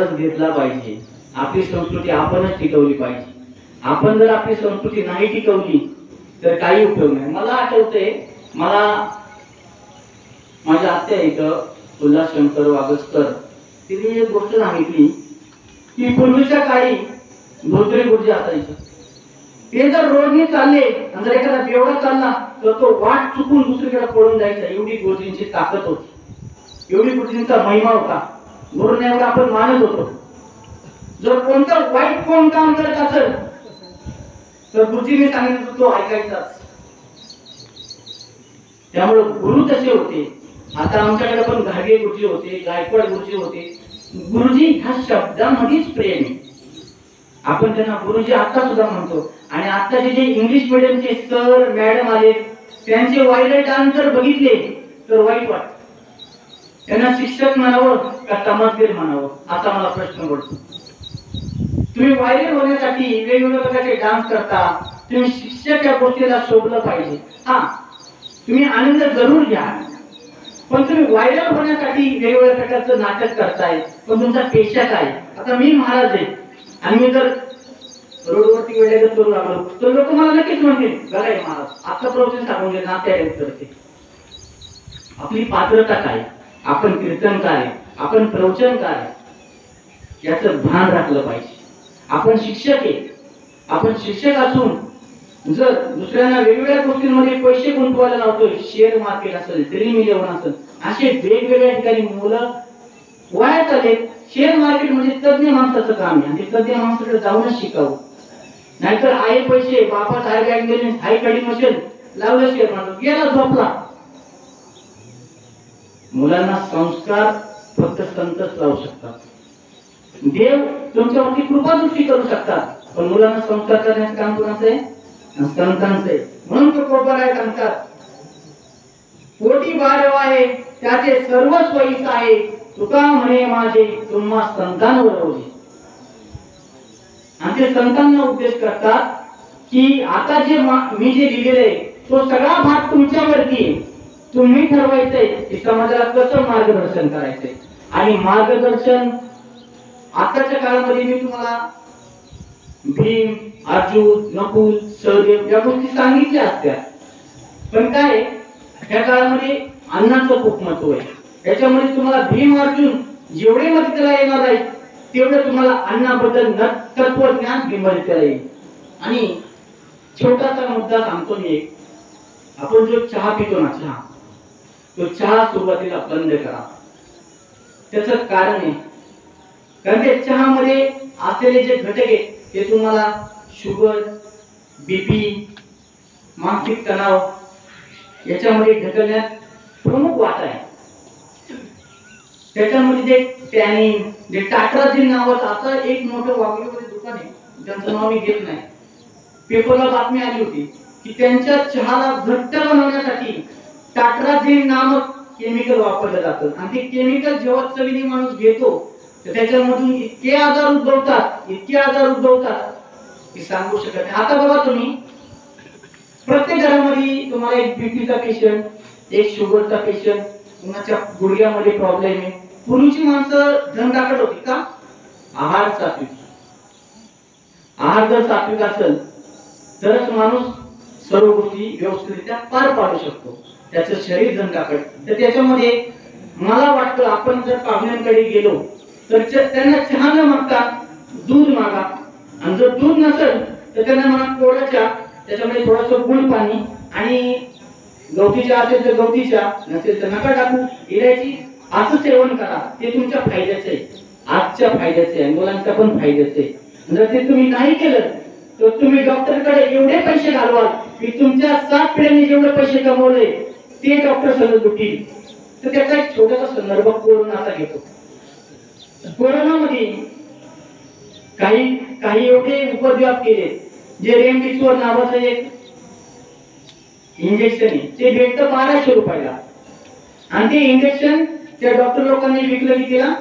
घेतला पाहिजे. आपली संस्कृती आपणच टिकवली पाहिजे. आपण जर आपली संस्कृती नाही टिकवली तर काही उपयोग नाही. मला आठवतंय, मला माझ्या आत्या इथं उल्हासशंकर वागसकर तिने एक गोष्ट सांगितली की पूर्वीच्या काळी धोत्रे गुरुजी असायचे. ते जर रोडने चालले आणि जर एखादा बेवडा चालला तर तो वाट चुकून दुसरीकडे पळून जायचा. एवढी गुरुजींची ताकद होती, एवढी गुरुजींचा महिमा होता. गुरुने आपण मानत होतो. जर कोणतं वाईट कोण काम करत असेल तर गुरुजींनी सांगितलं तो ऐकायचाच. त्यामुळे गुरु तसे होते. आता आमच्याकडे पण घागे गुरुजी होते, गायकवाड गुरुजी होते. गुरुजी ह्या शब्दामध्येच प्रेम आहे. आपण त्यांना गुरुजी आता सुद्धा म्हणतो. आणि आताचे जे इंग्लिश मीडियमचे सर मॅडम आले त्यांचे व्हायरल डान्स जर बघितले तर वाईट वाटत. त्यांना शिक्षक म्हणावं का तमासगीर म्हणावं असा मला प्रश्न पडतो. तुम्ही व्हायरल होण्यासाठी वेगवेगळ्या प्रकारचे डान्स करता, तुम्ही शिक्षक या गोष्टीला शोभलं पाहिजे. तुम्ही आनंद जरूर घ्या, पण तुम्ही व्हायरल होण्यासाठी वेगवेगळ्या प्रकारचं नाटक करताय, पण तुमचा पेशा काय. आता मी महाराज आहे आणि मी जर रोडवरती वेळेला करू लागलो तर लोक मला नक्कीच म्हणतील बघाय महाराज आता प्रवचन सांगून घे नात्या करते. आपली पात्रता काय, आपण कीर्तनकार आहे, आपण प्रवचनकार आहे, याचं भान राखलं पाहिजे. आपण शिक्षक आहे, आपण शिक्षक असून जर दुसऱ्यांना वेगवेगळ्या गोष्टींमध्ये पैसे गुंतवायला लावतोय, शेअर मार्केट असेल, ड्रीम इलेव्हन असेल, असे वेगवेगळ्या ठिकाणी मुलं वाया चाललेत. शेअर मार्केट म्हणजे तज्ञ माणसाचं काम आहे आणि तज्ञ माणसाकडे जाऊनच शिकावं. नाहीतर आहे पैसे बापा साहेब बँक बॅलन्स हाय कडी मशीन लावलं शेअर मार्केट गेला झोपला. मुलांना संस्कार फक्त संतच लावू शकतात. देव तुमच्यावरती कृपा दृष्टी करू शकतात, पण मुलांना संस्कार करण्याचं काम कोणाचं आहे, संतांचं आहे. म्हणून तो कोपराय सांगतात पोटी बारव आहे त्याचे सर्व सोयीस आहे, तुका म्हणे माझे तुम्हा संतांवर रोजी. आणि ते संतांना उपदेश करतात की आता जे मी जे लिहिलेलं आहे तो सगळा भाग तुमच्यावरती आहे. तुम्ही ठरवायचंय की समाजाला कसं मार्गदर्शन करायचंय. आणि मार्गदर्शन आताच्या काळामध्ये मी तुम्हाला भीम, अर्जुन, नकुल, सहदेव या गोष्टी सांगितल्या असत्या, पण काय ह्या काळामध्ये अन्नाचं खूप महत्व आहे. याच्यामध्ये तुम्हाला भीम अर्जुन जेवढे मदतीला येणार आहे तेवढं तुम्हाला अन्नाबद्दल तत्वज्ञान भीमरीला येईल. आणि छोटासा मुद्दा सांगतो मी एक. आपण जो चहा पितो ना, चहा, तो चहा सुरुवातीला बंद करा. त्याचं कारण आहे, कारण ते चहामध्ये असलेले जे घटक आहेत ते तुम्हाला शुगर, बीपी, मानसिक तणाव याच्यामध्ये ढकलण्यात प्रमुख वाटा आहे. त्याच्यामध्ये जे टॅनिन, जे टाट्राझिन नावाचं आता एक मोठं वागलीमध्ये दुकान आहे, ज्यांचं नाव मी घेत नाही, पेपरला बातमी आली होती की त्यांच्या चहाला घट्ट बनवण्यासाठी टाट्राझिन नामक केमिकल वापरलं जातं. आणि ते केमिकल जेव्हा चवीने माणूस घेतो तर त्याच्यामधून इतके आजार उद्भवतात की सांगू शकत नाही. आता बघा तुम्ही, प्रत्येक घरामध्ये तुम्हाला एक बीपीचा पेशंट, एक शुगरचा पेशंट, कुणाच्या गुडघ्यामध्ये प्रॉब्लेम आहे. पूर्वीची माणसं धनदाकड होती का? आहार सात्विक. आहार जर सात्विक असेल तरच माणूस सर्व गोष्टी व्यवस्थितरित्या पार पाडू शकतो. त्याचं शरीर धनदाकड. तर त्याच्यामध्ये मला वाटतं आपण जर पाहुण्यांकडे गेलो तर त्यांना चहा न मागता दूध मागा. आणि जर दूध नसेल तर त्यांना म्हणा कोरडा चहा, त्याच्यामध्ये थोडंसं गुळ पाणी, आणि गवती चहा असेल तर गवती चहा, नसेल तर नका टाकू, इलायची, असं सेवन करा. ते तुमच्या फायद्याचं आहे, आजच्या फायद्याचं आहे, मुलांच्या पण फायद्याचं आहे. जर ते तुम्ही नाही केलं तर तुम्ही डॉक्टरकडे एवढे पैसे घालवाल की तुमच्या 7 पिढ्यांनी जेवढे पैसे कमवले ते डॉक्टर सगळं लुटील. तर त्याचा एक छोटासा संदर्भ कोरोनाचा घेतो. कोरोनामध्ये काही एवढे उपद्व्याप केले, जे रेमडेसिवीर नावाचं एक इंजेक्शन आहे ते भेटतं 1200 रुपयाला. आणि ते इंजेक्शन त्या डॉक्टर लोकांनी विकलं कितीला?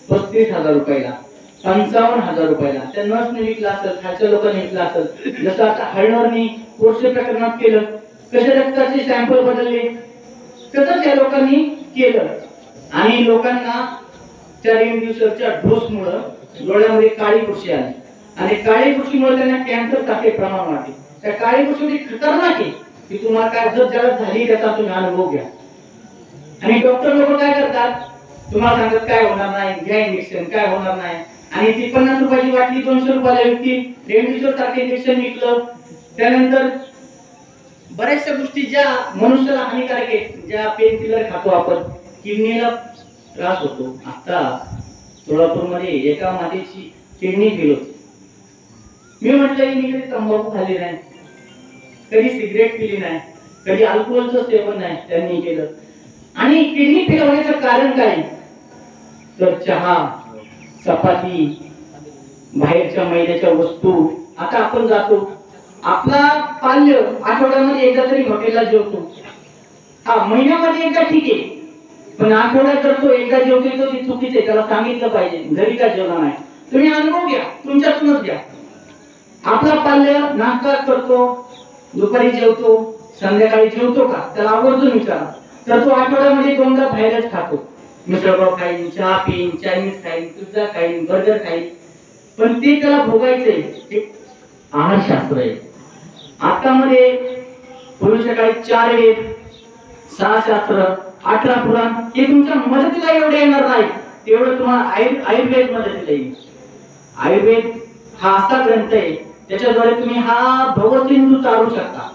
35,000 रुपयाला, 55,000 रुपयाला. त्या नर्सने विकलं असेल, खालच्या लोकांनी विकलं असेल. जसं आता हळणवरनी कोर्से प्रकरणात केलं, कसे रक्ताचे सॅम्पल बदलले, तसंच या लोकांनी केलं. आणि लोकांना त्या रेमडेसिवीरच्या डोसमुळं डोळ्यामध्ये काळी पुशी आली. आणि काळी पुशीमुळे त्यांना कॅन्सर सारखे प्रमाण वाढले. त्या काळी पुशी खतरनाक आहे की तुम्हाला काय जर ज्याला झाली त्याचा तुम्ही अनुभव घ्या. आणि डॉक्टर लोक काय करतात, तुम्हाला सांगतात काय होणार नाही, घ्या इंजेक्शन, काय होणार नाही. आणि ती 50 रुपयाची वाटली 200 रुपयाला विकती. रेमडेसिवीर सारखे इंजेक्शन विकलं. त्यानंतर बऱ्याचशा गोष्टी ज्या मनुष्याला हानिकारक आहेत, ज्या पेन किलर खातो आपण, किडनीला त्रास होतो. आता सोलापूरमध्ये एका मातेची किडनी फेल होती. मी म्हटलं मी कधी तंबाखू खाल्ली नाही, कधी सिगरेट पिली नाही, कधी अल्कोहोलचं सेवन नाही त्यांनी केलं. आणि किडनी फेल होण्याचं कारण काय? तर चहा, चपाती, बाहेरच्या मैद्याच्या वस्तू. आता आपण जातो, आपला पाल्य आठवड्यामध्ये एकदा तरी हॉटेलला जेवतो. हा, महिन्यामध्ये एकदा ठीक आहे, पण आठवड्यात जर तो एकदा जेवतोय तर ती चुकीच आहे. त्याला सांगितलं पाहिजे घरी का जेवणार नाही. तुम्ही अनुभव घ्या, तुमच्यातूनच घ्या. आपला पाल्य नाश्ता करतो, दुपारी जेवतो, संध्याकाळी जेवतो का? त्याला आवर्जून विचारा. तर तो आठवड्यामध्ये 2दा बाहेरच खातो. मिसळपाव खाईन, चहा पिईन, चायनीज खाईन, पिझ्झा खाईन, बर्गर खाईन, पण ते त्याला भोगायचंय. एक आहारशास्त्र आहे. आतामध्ये पूर्वीच्या काळी 4 वेद, 6 शास्त्र, 18 पुराण हे तुमच्या मदतीला एवढे येणार नाही तेवढं तुम्हाला आयुर्वेद मदतीला येईल. आयुर्वेद हा असा ग्रंथ आहे त्याच्याद्वारे तुम्ही हा भवसिंधू चालू शकता.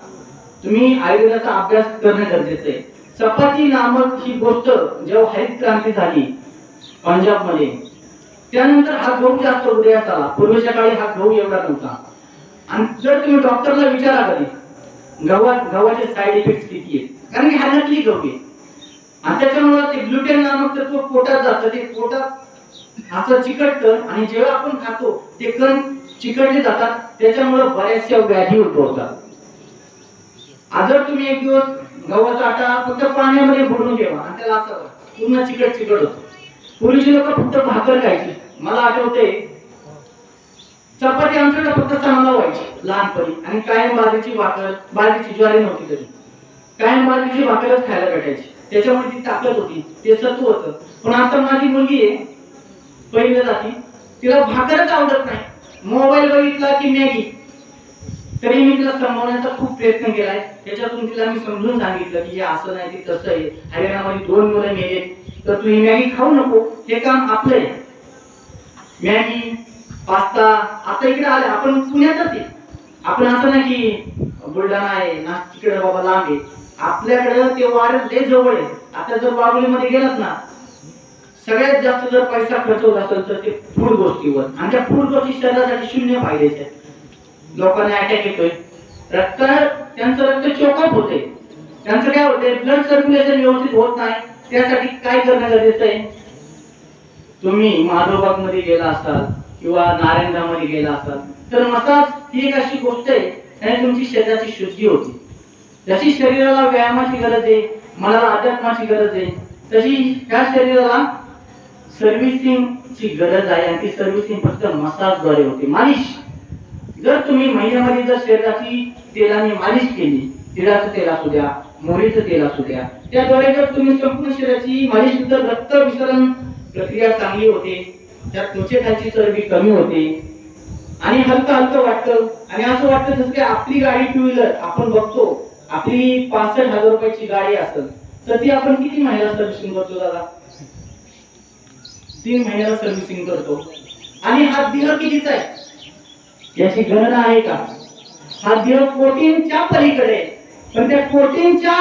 तुम्ही आयुर्वेदाचा अभ्यास करणं गरजेचं आहे. चपाती नामक ही गोष्ट जेव्हा हरित क्रांती झाली पंजाबमध्ये, त्यानंतर हा गहू जास्त उदयास आला. पूर्वीच्या काळी हा गहू एवढा नव्हता. आणि जर तुम्ही डॉक्टरला विचारा कधी गव्हाचे साईड इफेक्ट किती आहेत, कारण की हा नकली गहू आहे. आणि त्याच्यामुळे ते ग्लुटेन नामक तत्व पोटात जातं, ते पोटात असं चिकटतं आणि जेव्हा आपण खातो ते कण चिकटले जातात. त्याच्यामुळे बऱ्याचशा व्याधी उद्भवतात. जर तुम्ही एक दिवस गव्हाचा आटा फक्त पाण्यामध्ये बुडवून ठेवा आणि त्याला असं पूर्ण चिकट होतं. पूर्वीचे लोक फक्त भाकर खायचे. मला आठवते चपाती आमच्याकडे फक्त सणाला व्हायची लहानपणी, आणि कायम बाजरीची भाकर, बाजरीची ज्वारी नव्हती तरी. कायम बाजरीची भाकरच खायला भेटायची, त्याच्यामुळे ती ताकद होती, ते सत्व होतं. पण आता माझी मुलगी आहे पहिल्या जाती, तिला भाकरच आवडत नाही, मोबाईल बघितला की मॅगी. तरी मी तिला समजवण्याचा खूप प्रयत्न केलाय, त्याच्यातून तिला मी समजून सांगितलं की हे असं नाही ते तसं आहे, हरियाणामध्ये 2 मुलं मेले तर तू ही मॅगी खाऊ नको, हे काम आपलं आहे. मॅगी पास्ता आता इकडे आले, आपण पुण्यातच आहे, आपण असं नाही की बुलढाणा आहे ना तिकडे बाबा लांब आहे, आपल्याकडे ते वाढ लय जवळ आहे. आता जर बाहुलीमध्ये गेलात ना, सगळ्यात जास्त जर पैसा खर्च होत असेल तर ते फूड गोष्टीवर, आणि त्या फूड गोष्टी शरीरासाठी शून्य फायद्याच्या आहेत. लोकांना अटॅक येतोय, रक्त त्यांचं रक्त चोकअप होते, त्यांचं काय होते ब्लड सर्क्युलेशन व्यवस्थित होत नाही. त्यासाठी काय करणं गरजेचं आहे? तुम्ही माधवबाग मध्ये गेला असाल किंवा नारायणगाव गेला असाल तर मसाज ही एक अशी गोष्ट आहे त्याने तुमची शरीराची शुद्धी होती. जशी शरीराला व्यायामाची गरज आहे, मनाला अध्यात्माची गरज आहे, तशी ह्या शरीराला सर्व्हिसिंगची गरज आहे, आणि ती सर्व्हिसिंग फक्त मसाजद्वारे होते, मालिश. जर तुम्ही महिन्यामध्ये जर शरीराची तेलाने मालिश केली, तिळाचं तेल असू द्या, मोहरीचं तेल असू द्या, त्याद्वारे जर तुम्ही संपूर्ण शरीराची मालिश केली तर रक्त विसरण प्रक्रिया चांगली होते, त्यात त्वचेखालची चरबी कमी होते आणि हलकं हलकं वाटतं. आणि असं वाटतं जसं की आपली गाडी 2 व्हीलर आपण बघतो, आपली 65,000 रुपयाची गाडी असेल तर ती आपण किती महिन्याला सर्व्हिसिंग करतो दादा? 3 महिन्याला सर्व्हिसिंग करतो. आणि हा देह कितीचा आहे याची गणना आहे का? हा देह कोटींच्या पलीकडे, पण त्या कोटींच्या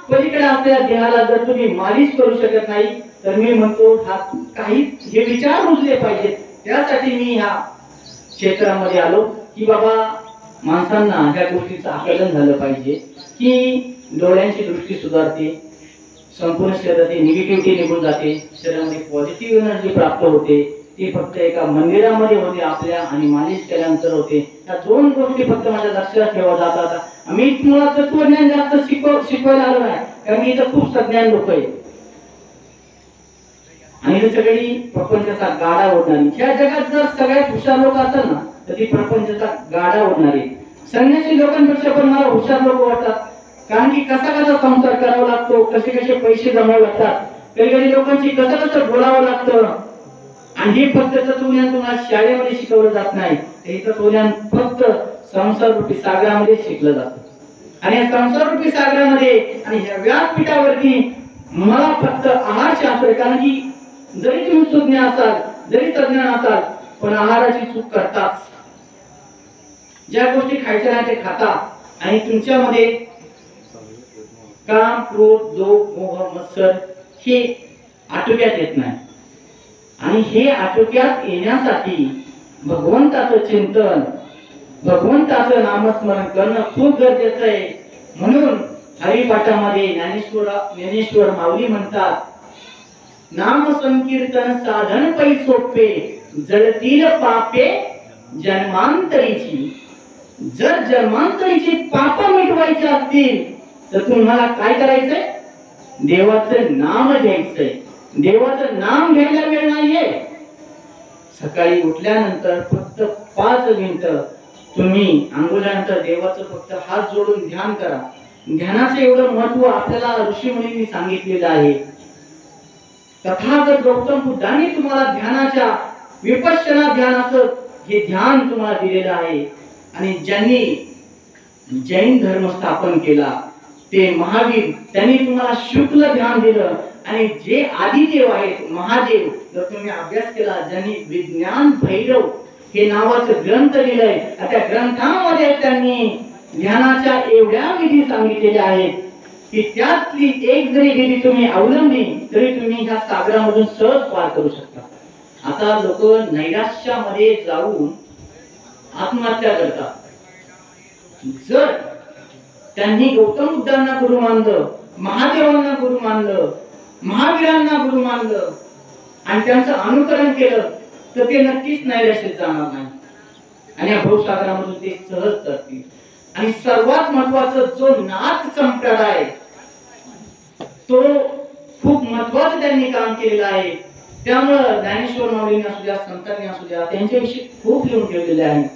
पलीकडे असलेल्या देहाला जर तुम्ही मालिश करू शकत नाही तर मी म्हणतो हा काही हे विचार रुजले पाहिजेत. त्यासाठी मी ह्या क्षेत्रामध्ये आलो की बाबा माणसांना ह्या गोष्टीचं आकलन झालं पाहिजे की डोळ्यांची दृष्टी सुधारते, संपूर्ण शरीराची निगेटिव्हिटी निघून जाते, शरीरामध्ये पॉझिटिव्ह एनर्जी प्राप्त होते. ती फक्त एका मंदिरामध्ये होते आपल्या, आणि मालिश केल्यानंतर होते. त्या 2 गोष्टी फक्त माझ्या लक्षात ठेवा जातात. मी तुम्हाला तत्वज्ञान जास्त शिकवायला आलो नाही, कारण मी इथं खूप सज्ञान लोक आहेत आणि ही सगळी प्रपंचाचा गाडा ओढणारी. ह्या जगात जर सगळ्यात हुशार लोक असतात ना तर ती प्रपंचाचा गाडा ओढणारी. संन्यासी लोकांपेक्षा पण मला हुशार लोक वाटतात, कारण की कसा कसा संसार करावा लागतो, कसे कसे पैसे जमावे लागतात, कधी कधी लोकांची कसं कसं बोलावं लागतं. आणि हे फक्त तत्वज्ञान तुम्हाला शाळेमध्ये शिकवलं जात नाही, हे तत्वज्ञान फक्त संसार रूपी सागरामध्ये शिकलं जातं. आणि या संसार रूपी सागरामध्ये आणि ह्या व्यासपीठावरती मला फक्त आहारशास्त्र, कारण की जरी तुम्ही सुज्ञ असाल, जरी तज्ञ असाल, पण आहाराची चूक करताच. ज्या गोष्टी खायच्या नाही ते खाता, आणि तुमच्यामध्ये काम, क्रोध, लोभ, मोह, मत्सर हे आटोक्यात येत नाही. आणि हे आटोक्यात येण्यासाठी भगवंताचं चिंतन, भगवंताचं नामस्मरण करणं खूप गरजेचं आहे. म्हणून हरिपाठामध्ये ज्ञानेश्वर माऊली म्हणतात, नाम संकीर्तन साधन पै सोपे, जळतील पापे जन्मांतरीची. जर जन्मांतरीची पाप मिटवायची असतील तर तुम्हाला काय करायचंय? देवाचं नाम घ्यायचंय. देवाचं नाम घ्यायला वेळ नाहीये. सकाळी उठल्यानंतर फक्त 5 मिनिटं तुम्ही अंघोळल्यानंतर देवाचं फक्त हात जोडून ध्यान करा. ध्यानाचं एवढं महत्व आपल्याला ऋषी मुनींनी सांगितलेलं आहे. तथागत गौतम बुद्धांनी तुम्हाला ध्यानाच्या विपश्यना ध्यान असं हे ध्यान तुम्हाला दिलेलं आहे. आणि ज्यांनी जैन धर्म स्थापन केला ते महावीर, त्यांनी तुम्हाला शुक्ल ध्यान दिलं. आणि जे आदिदेव आहेत महादेव, जर तुम्ही अभ्यास केला, ज्यांनी विज्ञान भैरव हे नावाचं ग्रंथ लिहिलंय, त्या ग्रंथामध्ये त्यांनी ध्यानाच्या एवढ्या विधी सांगितलेल्या आहेत की त्यातली एक जरी विधी तुम्ही अवलंबली तरी तुम्ही ह्या सागरामधून सहज पार करू शकता. आता लोक नैराश्यामध्ये जाऊन आत्महत्या करतात. जर त्यांनी गौतम बुद्धांना गुरु मानलं, महादेवांना गुरु मानलं, महावीरांना गुरु मानलं आणि त्यांचं अनुकरण केलं तर ते नक्कीच नैराश्यात जाणार नाही आणि या भवसागरामधून ते सहज करतील. आणि सर्वात महत्वाचं, जो नाथ संप्रदाय तो खूप महत्वाचं त्यांनी काम केलेलं आहे. त्यामुळं ज्ञानेश्वर माऊलींनी असू द्या, संतांनी असू द्या, त्यांच्याविषयी खूप लिहून ठेवलेले आहे.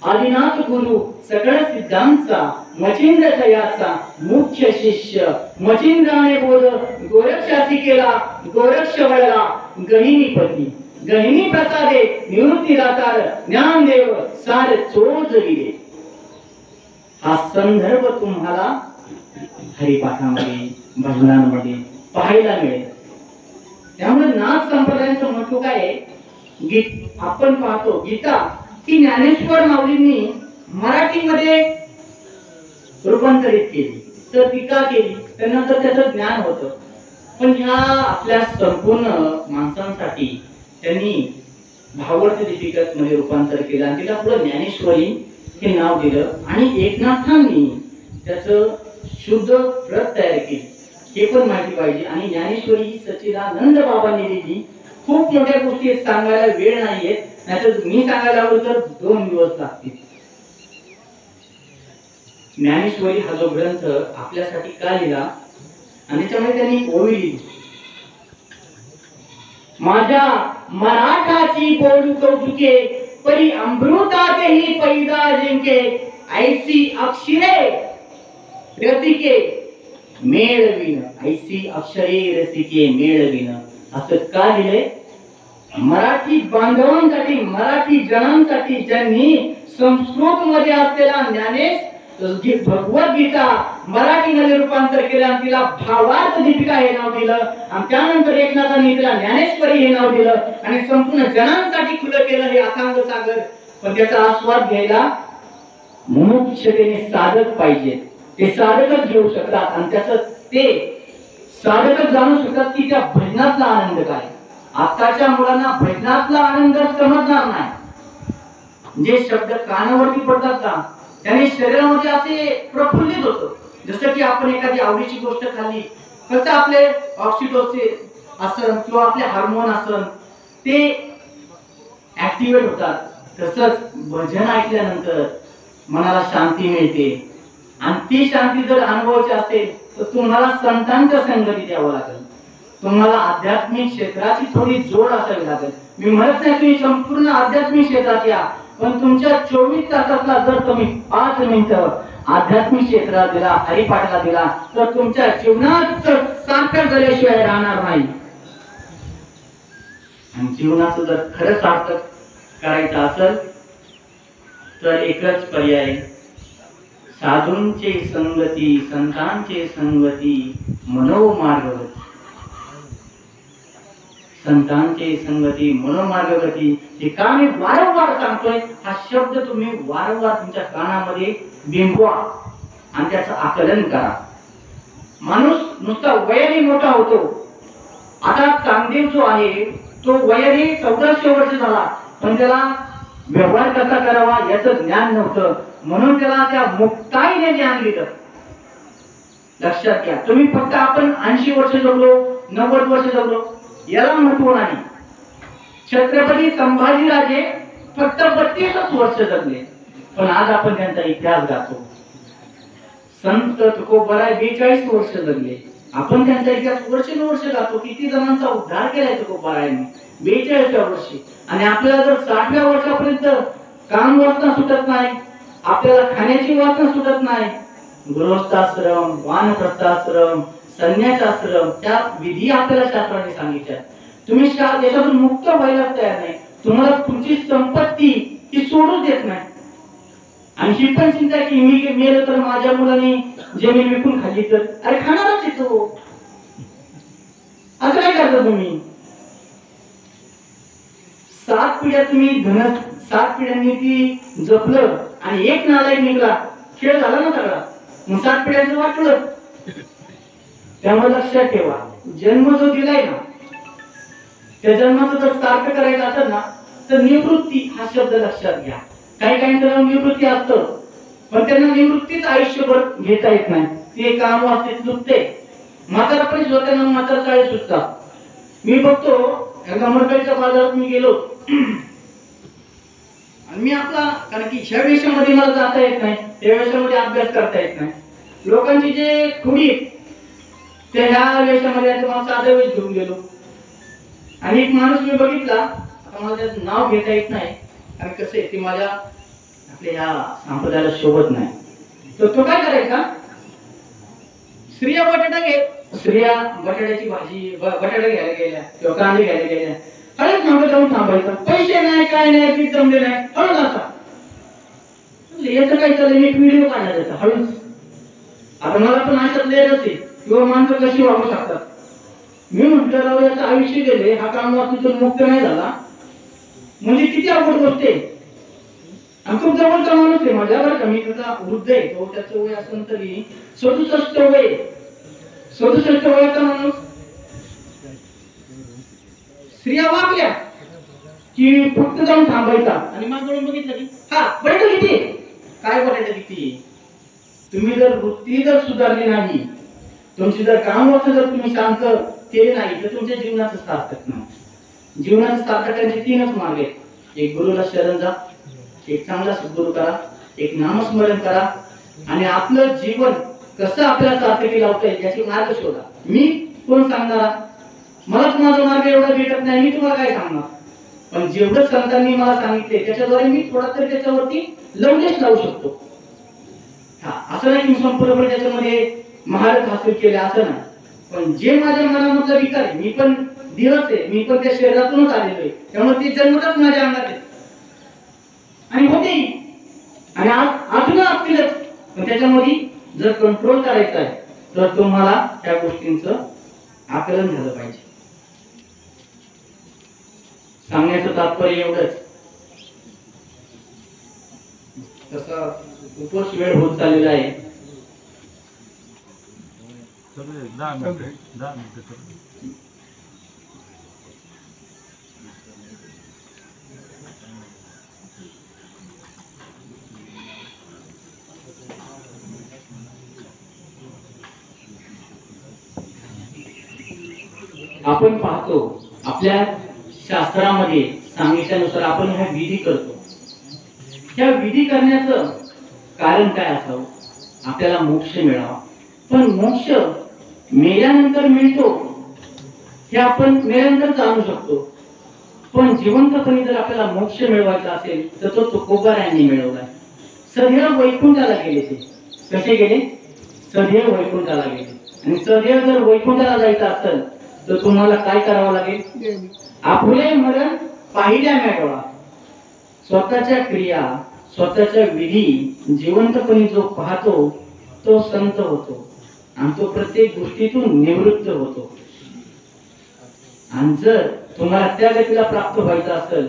आदिनाथ गुरु सकळ सिद्धांचा मचिंद्र तयाचा मुख्य शिष्य मचिंद्राने बोध गोरक्षासी केला गोरक्ष वळला गहिनीपती गहिनी प्रसादे निवृत्ती दातार ज्ञानदेव सार चोज गेले. हा संदर्भ तुम्हाला हरिपाठामध्ये भजनांमध्ये पाहायला मिळेल. त्यामुळे नाथ संप्रदायाचं महत्व काय आहे? आपण पाहतो गीता ही ज्ञानेश्वर माऊलींनी मराठीमध्ये रूपांतरित केली, तर टीका केली, त्यानंतर त्याचं ज्ञान होतं. पण ह्या आपल्या संपूर्ण माणसांसाठी त्यांनी भागवत दीपिकात मध्ये रूपांतर केलं आणि तिला पुढे ज्ञानेश्वरी हे नाव दिलं आणि एकनाथांनी त्याचं शुद्ध प्रत तयार केली. हे पण माहिती पाहिजे. आणि ज्ञानेश्वरी ही सच्चिदानंद बाबांनी दिली. खूप मोठ्या गोष्टी सांगायला वेळ नाहीये, नाहीतर मी सांगायला लागलो तर 2 दिवस लागतील. ज्ञानेश्वरी हा जो ग्रंथ आपल्यासाठी का लिहिला आणि त्याच्यामध्ये त्यांनी ओवी लिहिली. माझ्या मराठाची बोलू कौतुके परी अमृतातेही पैजा जिंके ऐसी अक्षरे रसिके मेळविन ऐसी अक्षरे रसिके मेळविन. असं का लिहिलंय? मराठी बांधवांसाठी मराठी जनांसाठी ज्यांनी संस्कृत मध्ये असलेला ज्ञानेश भगवद्गीता मराठीमध्ये रूपांतर केलं आणि तिला भावार्थ दीपिका हे नाव दिलं आणि त्यानंतर एकनाथांनी तिला ज्ञानेश्वरी हे नाव दिलं आणि संपूर्ण जनांसाठी खुलं केलं हे अथांग सागर. पण त्याचा आस्वाद घ्यायला मुमुक्षतेने साधक पाहिजे. ते साधकच घेऊ शकतात आणि त्याचं ते साधकच जाणू शकतात की त्या भजनातला आनंद काय. आताच्या मुलांना भजनातला आनंद समजणार नाही. जे शब्द कानावरती पडतात ना त्याने शरीरामध्ये असे प्रफुल्लित होतं. जसं की आपण एखादी आवडीची गोष्ट खाल्ली, कसं आपले ऑक्सिटोसिन असन किंवा आपले हार्मोन असन ते ऍक्टिव्हेट होतात, तसंच भजन ऐकल्यानंतर मनाला शांती मिळते. आणि ती शांती जर अनुभवायची असेल तर तुम्हाला संतांच्या संगतीत यावं लागेल. तुम्हाला आध्यात्मिक क्षेत्राची थोडी जोड असावी लागेल. मी म्हणत नाही तुम्ही संपूर्ण आध्यात्मिक क्षेत्रात या, पण तुमच्या 24 तासातला जर तुम्ही 5 मिनिटं आध्यात्मिक क्षेत्रात दिला, हरिपाठाला दिला, तर तुमच्या जीवनात सार्थक झाल्याशिवाय राहणार नाही. आणि जीवनाचं जर खरं सार्थक करायचं असेल तर एकच पर्याय, साधूंचे संगती संतांचे संगती मनोमार्गवती. संतांचे संगती मनोमार्गवती. हे का मी वारंवार सांगतोय, हा शब्द तुम्ही वारंवार तुमच्या कानामध्ये बिंबवा आणि त्याचं आकलन करा. माणूस नुसता वयाने मोठा होतो. आता चांगदेव जो आहे तो वयाने 1400 वर्ष झाला, पण त्याला व्यवहार कसा करावा याचं ज्ञान नव्हतं, म्हणून त्याला त्या मुक्ताईने ज्ञान दिलं. लक्षात घ्या, तुम्ही फक्त आपण 80 वर्ष जगलो 90 वर्ष जगलो याला महत्व नाही. छत्रपती संभाजीराजे फक्त 32 वर्ष जगले, पण आज आपण त्यांचा इतिहास गातो. संत तुकोबराय 42 वर्ष जगले, आपण त्यांचा इतिहास वर्ष गातो. किती जणांचा उद्धार केलाय तुकोबरायांनी 42व्या वर्षी. आणि आपल्याला जर 60व्या वर्षापर्यंत काम वासना सुटत नाही, आपल्याला खाण्याची वासना सुटत नाही, गृहस्थाश्रम वानप्रस्थाश्रम संन्यासाश्रम त्या विधी आपल्याला शास्त्राने सांगितल्या. तुम्ही याच्यातून मुक्त व्हायलाच तयार नाही. तुम्हाला तुमची संपत्ती ही सोडूच देत नाही. आणि ही पण चिंता की मी मेलो तर माझ्या मुलाने जमीन विकून खाल्ली तर, अरे खाणारच येतो. असं काय करता तुम्ही? 7 पिढ्या तुम्ही 7 पिढ्यांनी ती जपलं आणि एक नालायक निघाला, खेळ झाला ना सगळा. मग 7 पिढ्यांचं वाटलं. त्यामुळे लक्षात ठेवा, जन्म जो दिलाय ना त्या जन्माचं जर सार्थ करायचं असेल ना तर निवृत्ती हा शब्द लक्षात घ्या. काही काहींचं निवृत्ती असतं, पण त्यांना निवृत्तीच आयुष्यभर घेता येत नाही. ते काम वाचते लुटते. म्हातारपणी सुद्धा त्यांना म्हातार चाळी सुटतात. मी बघतो गमरकाईच्या बाजारात मी गेलो आणि मी आपला, कारण की ह्या वेशामध्ये मला जाता येत नाही, त्या वेशामध्ये अभ्यास करता येत नाही. लोकांची जे खोडी ते ह्या वेशामध्ये मला साधा वेश घेऊन गेलो आणि एक माणूस मी बघितला, आता मला त्याचं नाव घेता येत नाही कारण कसं आहे ते माझ्या आपल्या या संप्रदायाला शोभत नाही. तर तो काय करायचा, स्त्रिया बटाट्याची भाजी बटाटा घ्यायला गेल्या किंवा कांदे घ्यायला गेल्या, हळूच मागे जाऊन थांबायचा. पैसे नाही, काय नाही, पीठ जमले नाही, हळूच असा. याचं काय चाललं, एक व्हिडिओ काढला त्याचा हळूच. आता मला पण अशात लेर असेल किंवा माणसं कशी वागू शकतात. मी म्हटलं राव, याचं आयुष्य गेले, हा काम वाचून मुक्त नाही झाला म्हणजे किती अवघड गोष्ट आहे. आणि खूप जवळचा माणूस आहे माझ्या, बरं का, मी त्याचा वृद्ध आहे, तो त्याचं वय असेल तरी 67 वयाचा माणूस. स्त्रिया वागल्या की फक्त जाऊन थांबायचा आणि मागवून बघितलं की हा बटाटा किती, काय बटाटा किती. तुम्ही जर वृत्ती जर सुधारली नाही, तुमची जर कामाचं जर तुम्ही शांत केले नाही, तर तुमच्या जीवनाचं सार्थक नाही. जीवनाचं सार्थक करण्याचे 3च मार्ग आहेत. एक गुरुला शरण जा, एक चांगला सद्गुरू करा, एक नामस्मरण करा, आणि आपलं जीवन कसं आपल्याला सार्थकी लावता येईल याची मार्ग शोधा. मी कोण सांगणार, मलाच माझा मार्ग एवढा भेटत नाही, मी तुम्हाला काय सांगणार. पण जेवढं संतांनी मला सांगितले त्याच्याद्वारे मी थोडा तरी त्याच्यावरती लवलेश लावू शकतो. हा, असं नाही की संपूर्णपणे त्याच्यामध्ये महारथ हासिल केले असं नाही, पण जे माझ्या मनामधला विकार आहे, मी पण दिवस आहे, मी पण त्या शरीरातूनच आलेलो आहे, त्यामुळे ते जन्मताच माझ्या अंगात आहे आणि होते आणि अजून असतीलच. पण त्याच्यामध्ये जर कंट्रोल करायचा आहे तर तुम्हाला त्या गोष्टींचं आकलन झालं पाहिजे. सांगण्याचं तात्पर्य एवढंच. तसा खूपच वेळ होत चाललेला आहे. आपण पाहतो आपल्या शास्त्रामध्ये सांगितल्यानुसार आपण ह्या विधी करतो. ह्या विधी करण्याचं कारण काय असावं, आपल्याला मोक्ष मिळावा. पण मोक्ष मेल्यानंतर मिळतो हे आपण मेल्यानंतर जाणू शकतो, पण जिवंतपणे जर आपल्याला मोक्ष मिळवायचा असेल तर तो तुकोबारायांनी मिळवलाय. सदैव वैकुंठाला गेले. ते कसे गेले, सदैव वैकुंठाला गेले. आणि सदैव जर वैकुंठाला जायचं असेल तर तुम्हाला काय करावं लागेल, आपुले मरण पाहिल्या डोळा. स्वतःच्या क्रिया, स्वतःच्या विधी जिवंतपणे जो पाहतो तो संत होतो आणि तो प्रत्येक गोष्टीतून निवृत्त होतो. आणि जर तुम्हाला त्या गतीला प्राप्त व्हायचं असेल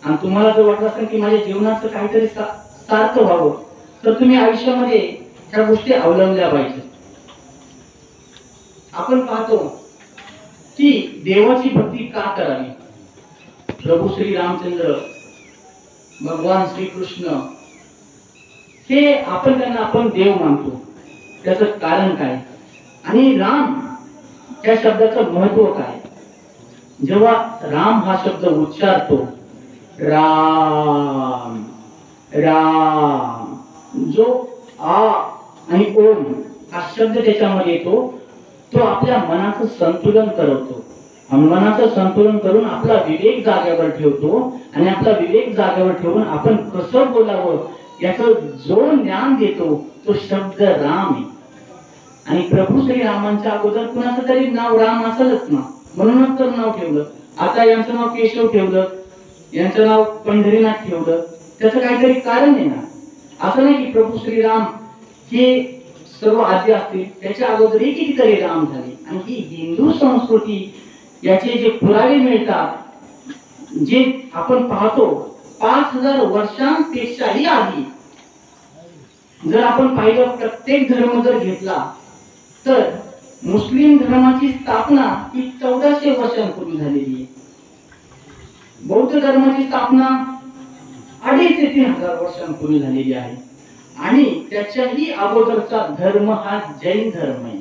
आणि तुम्हाला जर वाटत असेल की माझ्या जीवनाचं काहीतरी सार्थ व्हावं, तर तुम्ही आयुष्यामध्ये ह्या गोष्टी अवलंबल्या पाहिजे. आपण पाहतो की देवाची भक्ती का करावी. प्रभू श्री रामचंद्र, भगवान श्रीकृष्ण हे आपण त्यांना आपण देव मानतो. त्याचं कारण काय आणि राम या शब्दाचं महत्व काय. जेव्हा राम हा शब्द उच्चारतो, राम राम, जो आ आणि ओम हा शब्द त्याच्यामध्ये येतो, तो आपल्या मनाचं संतुलन करवतो. मनाचं संतुलन करून आपला विवेक जागेवर ठेवतो आणि आपला विवेक जागेवर ठेवून आपण कसं बोलावं याचं जो ज्ञान देतो तो शब्द राम आहे. आणि प्रभू श्री रामांच्या अगोदर कुणाचं तरी नाव राम असेलच ना, म्हणूनच तर नाव ठेवलं. आता यांचं नाव केशव ठेवलं, यांचं नाव पंढरीनाथ ठेवलं, त्याचं काहीतरी कारण आहे ना. असं नाही की प्रभू श्रीराम हे सर्व आद्य असतील, त्याच्या अगोदरही कितीतरी राम झाले. आणि ही हिंदू संस्कृती याचे जे पुरावे मिळतात, जे आपण पाहतो 5000 वर्षांपेक्षाही आधी जर आपण पाहिलं, प्रत्येक धर्म जर घेतला तर मुस्लिम धर्माची स्थापना ही 1400 वर्षांपूर्वी झालेली आहे. बौद्ध धर्माची स्थापना 2500 ते 3000 वर्षांपूर्वी झालेली आहे. आणि त्याच्याही अगोदरचा धर्म हा जैन धर्म आहे.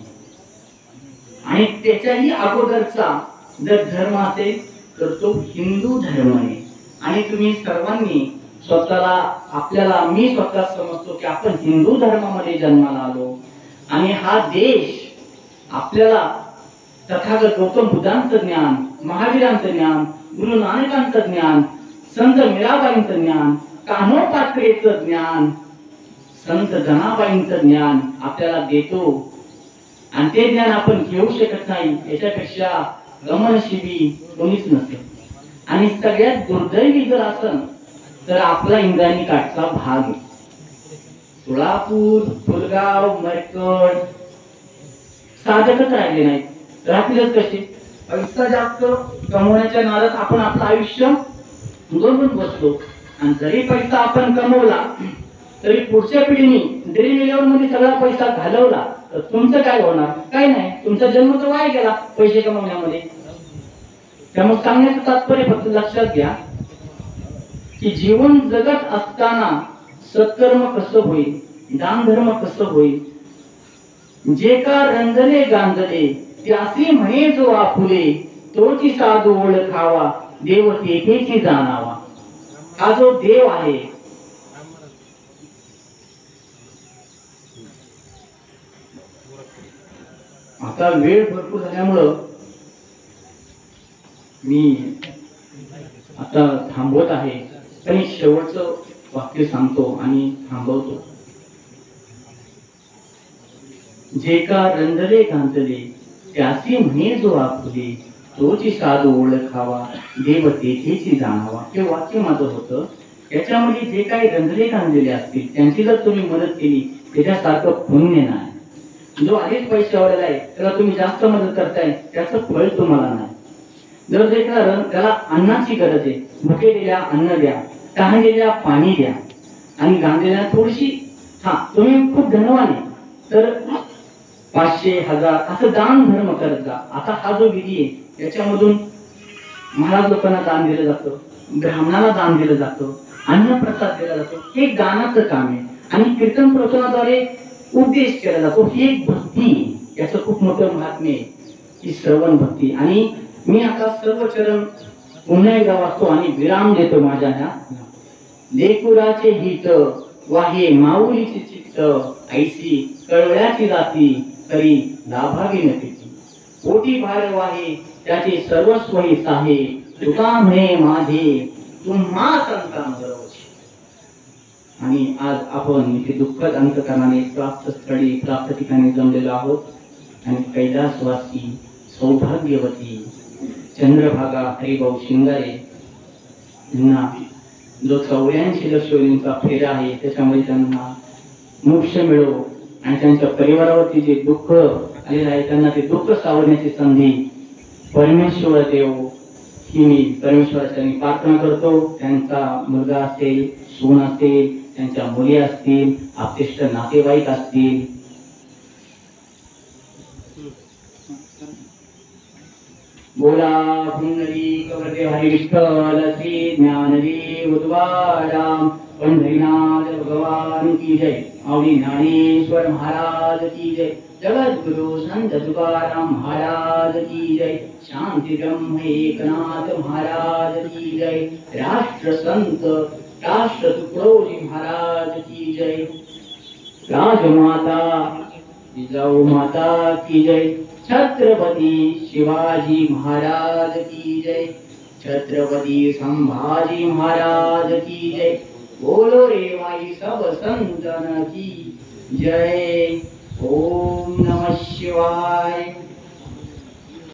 आणि त्याच्याही अगोदरचा जर धर्म असेल तर तो हिंदू धर्म आहे. आणि तुम्ही सर्वांनी स्वतःला, आपल्याला, मी स्वतः समजतो की आपण हिंदू धर्मामध्ये जन्माला आलो आणि हा देश आपल्याला तथागत गौतम बुद्धांचं ज्ञान, महावीरांचं ज्ञान, गुरु नानकांचं ज्ञान, संत मीराबाईंचं ज्ञान, कानोपात्रेचं ज्ञान, संत जनाबाईंचं ज्ञान आपल्याला देतो आणि ते ज्ञान आपण घेऊ शकत नाही याच्यापेक्षा गमनशिबी कोणीच नसेल. आणि सगळ्यात दुर्दैवी जर असेल तर आपला इंद्रायणी काठचा भाग आहे. सोलापूर, फुलगाव, मरकड साधकच राहिले नाहीत, राहतीलच कसे? पैसा जास्त कमवण्याच्या नादात आपण आपलं आयुष्य गमवून बसलो. आणि जरी पैसा आपण कमवला तरी पुढच्या पिढीने ड्रीम इलेव्हन मध्ये सगळा पैसा घालवला तर तुमचं काय होणार? काय नाही, तुमचा जन्म तर वाया गेला पैसे कमवण्यामध्ये. त्यामुळे सांगण्याचं तात्पर्य फक्त लक्षात घ्या की जीवन जगत असताना सत्कर्म कसं होईल, दान धर्म कसं होईल. जे का रंजले गांजले त्यासी म्हणे जो आपुले, तोची साधू ओळखावा देव तेथेची जाणावा. हा जो देव आहे आता वेळ भरपूर झाल्यामुळं मी आता थांबवत आहे, पण एक शेवटचं वाक्य सांगतो आणि थांबवतो. जे का रंजले गांजले त्यासी म्हणे जो आपुले, तोची साधू ओळखावा देव तेथेची जाणावा. हे वाक्य माझं होतं. याच्यामध्ये जे काही रंजले गांजलेले असतील त्यांची जर तुम्ही मदत केली त्याच्यासारखं पुण्य नाही. जो आधीच पैशावाला आहे त्याला तुम्ही जास्त मदत करताय त्याचं फळ तुम्हाला नाही. जर त्याला अन्नाची गरज आहे, भुकेलेल्या अन्न द्या, तहानलेल्या पाणी द्या आणि गांजलेल्या थोडीशी तुम्ही खूप धनवान आहे तर 500, 1000 असं दान धर्म करत जा. आता हा जो विधी आहे याच्यामधून महाराज लोकांना दान दिलं जातं, ब्राह्मणाला दान दिलं जातं, अन्न प्रसाद दिला जातो. हे दानाचं काम आहे. आणि कीर्तन प्रवचनाद्वारे उपदेश केला जातो. ही एक भक्ती, याचं खूप मोठं महात्म्य आहे ही श्रवण भक्ती. आणि मी आता सर्व चरण पुन्हा एकदा वाचतो आणि विराम देतो माझ्या ह्या. लेकुराचे हित वाहे माऊलीचे चित्त, ऐसी कळवळ्याची जाती तरी लाभावी नक्की. पोटी भार वाहे त्याचे सर्वस्व हे साहे, तुका म्हणे माझे तुम्हा संतांबरोबर. आणि आज आपण इथे दुःखद अंतकरणाने प्राप्त स्थळी, प्राप्त ठिकाणी जमलेलो आहोत. आणि कैलासवासी सौभाग्यवती चंद्रभागा हरिभाऊ शिंगारे यांना जो 84 लक्ष योजनेचा फेरा आहे त्याच्यामध्ये त्यांना मोक्ष मिळो आणि त्यांच्या परिवारावरती जे दुःख आलेलं आहे त्यांना ते दुःख सावरण्याची संधी परमेश्वर देव ही मी परमेश्वराच्या प्रार्थना करतो. त्यांचा मुलगा असेल, सून असेल, त्यांच्या मुली असतील, आपतिष्ट नातेवाईक असतील, बोला पुंडलिक वरदे हरी विठ्ठल श्री ज्ञानदेव तुकाराम पंढरीनाथ भगवान की जय. आवडी ज्ञानेश्वर महाराज की जय. जगद्गुरु संत तुकाराम महाराज की जय. शांती ब्रह्म एकनाथ महाराज की जय. राष्ट्र संत राष्ट्र तुकडोजी महाराज की जय. राजमाता जिजाऊ माता की जय. छत्रपती शिवाजी महाराज की जय. छत्रपती संभाजी महाराज की जय. बोलो रे माई सब संतन की जय. ओम नमः शिवाय.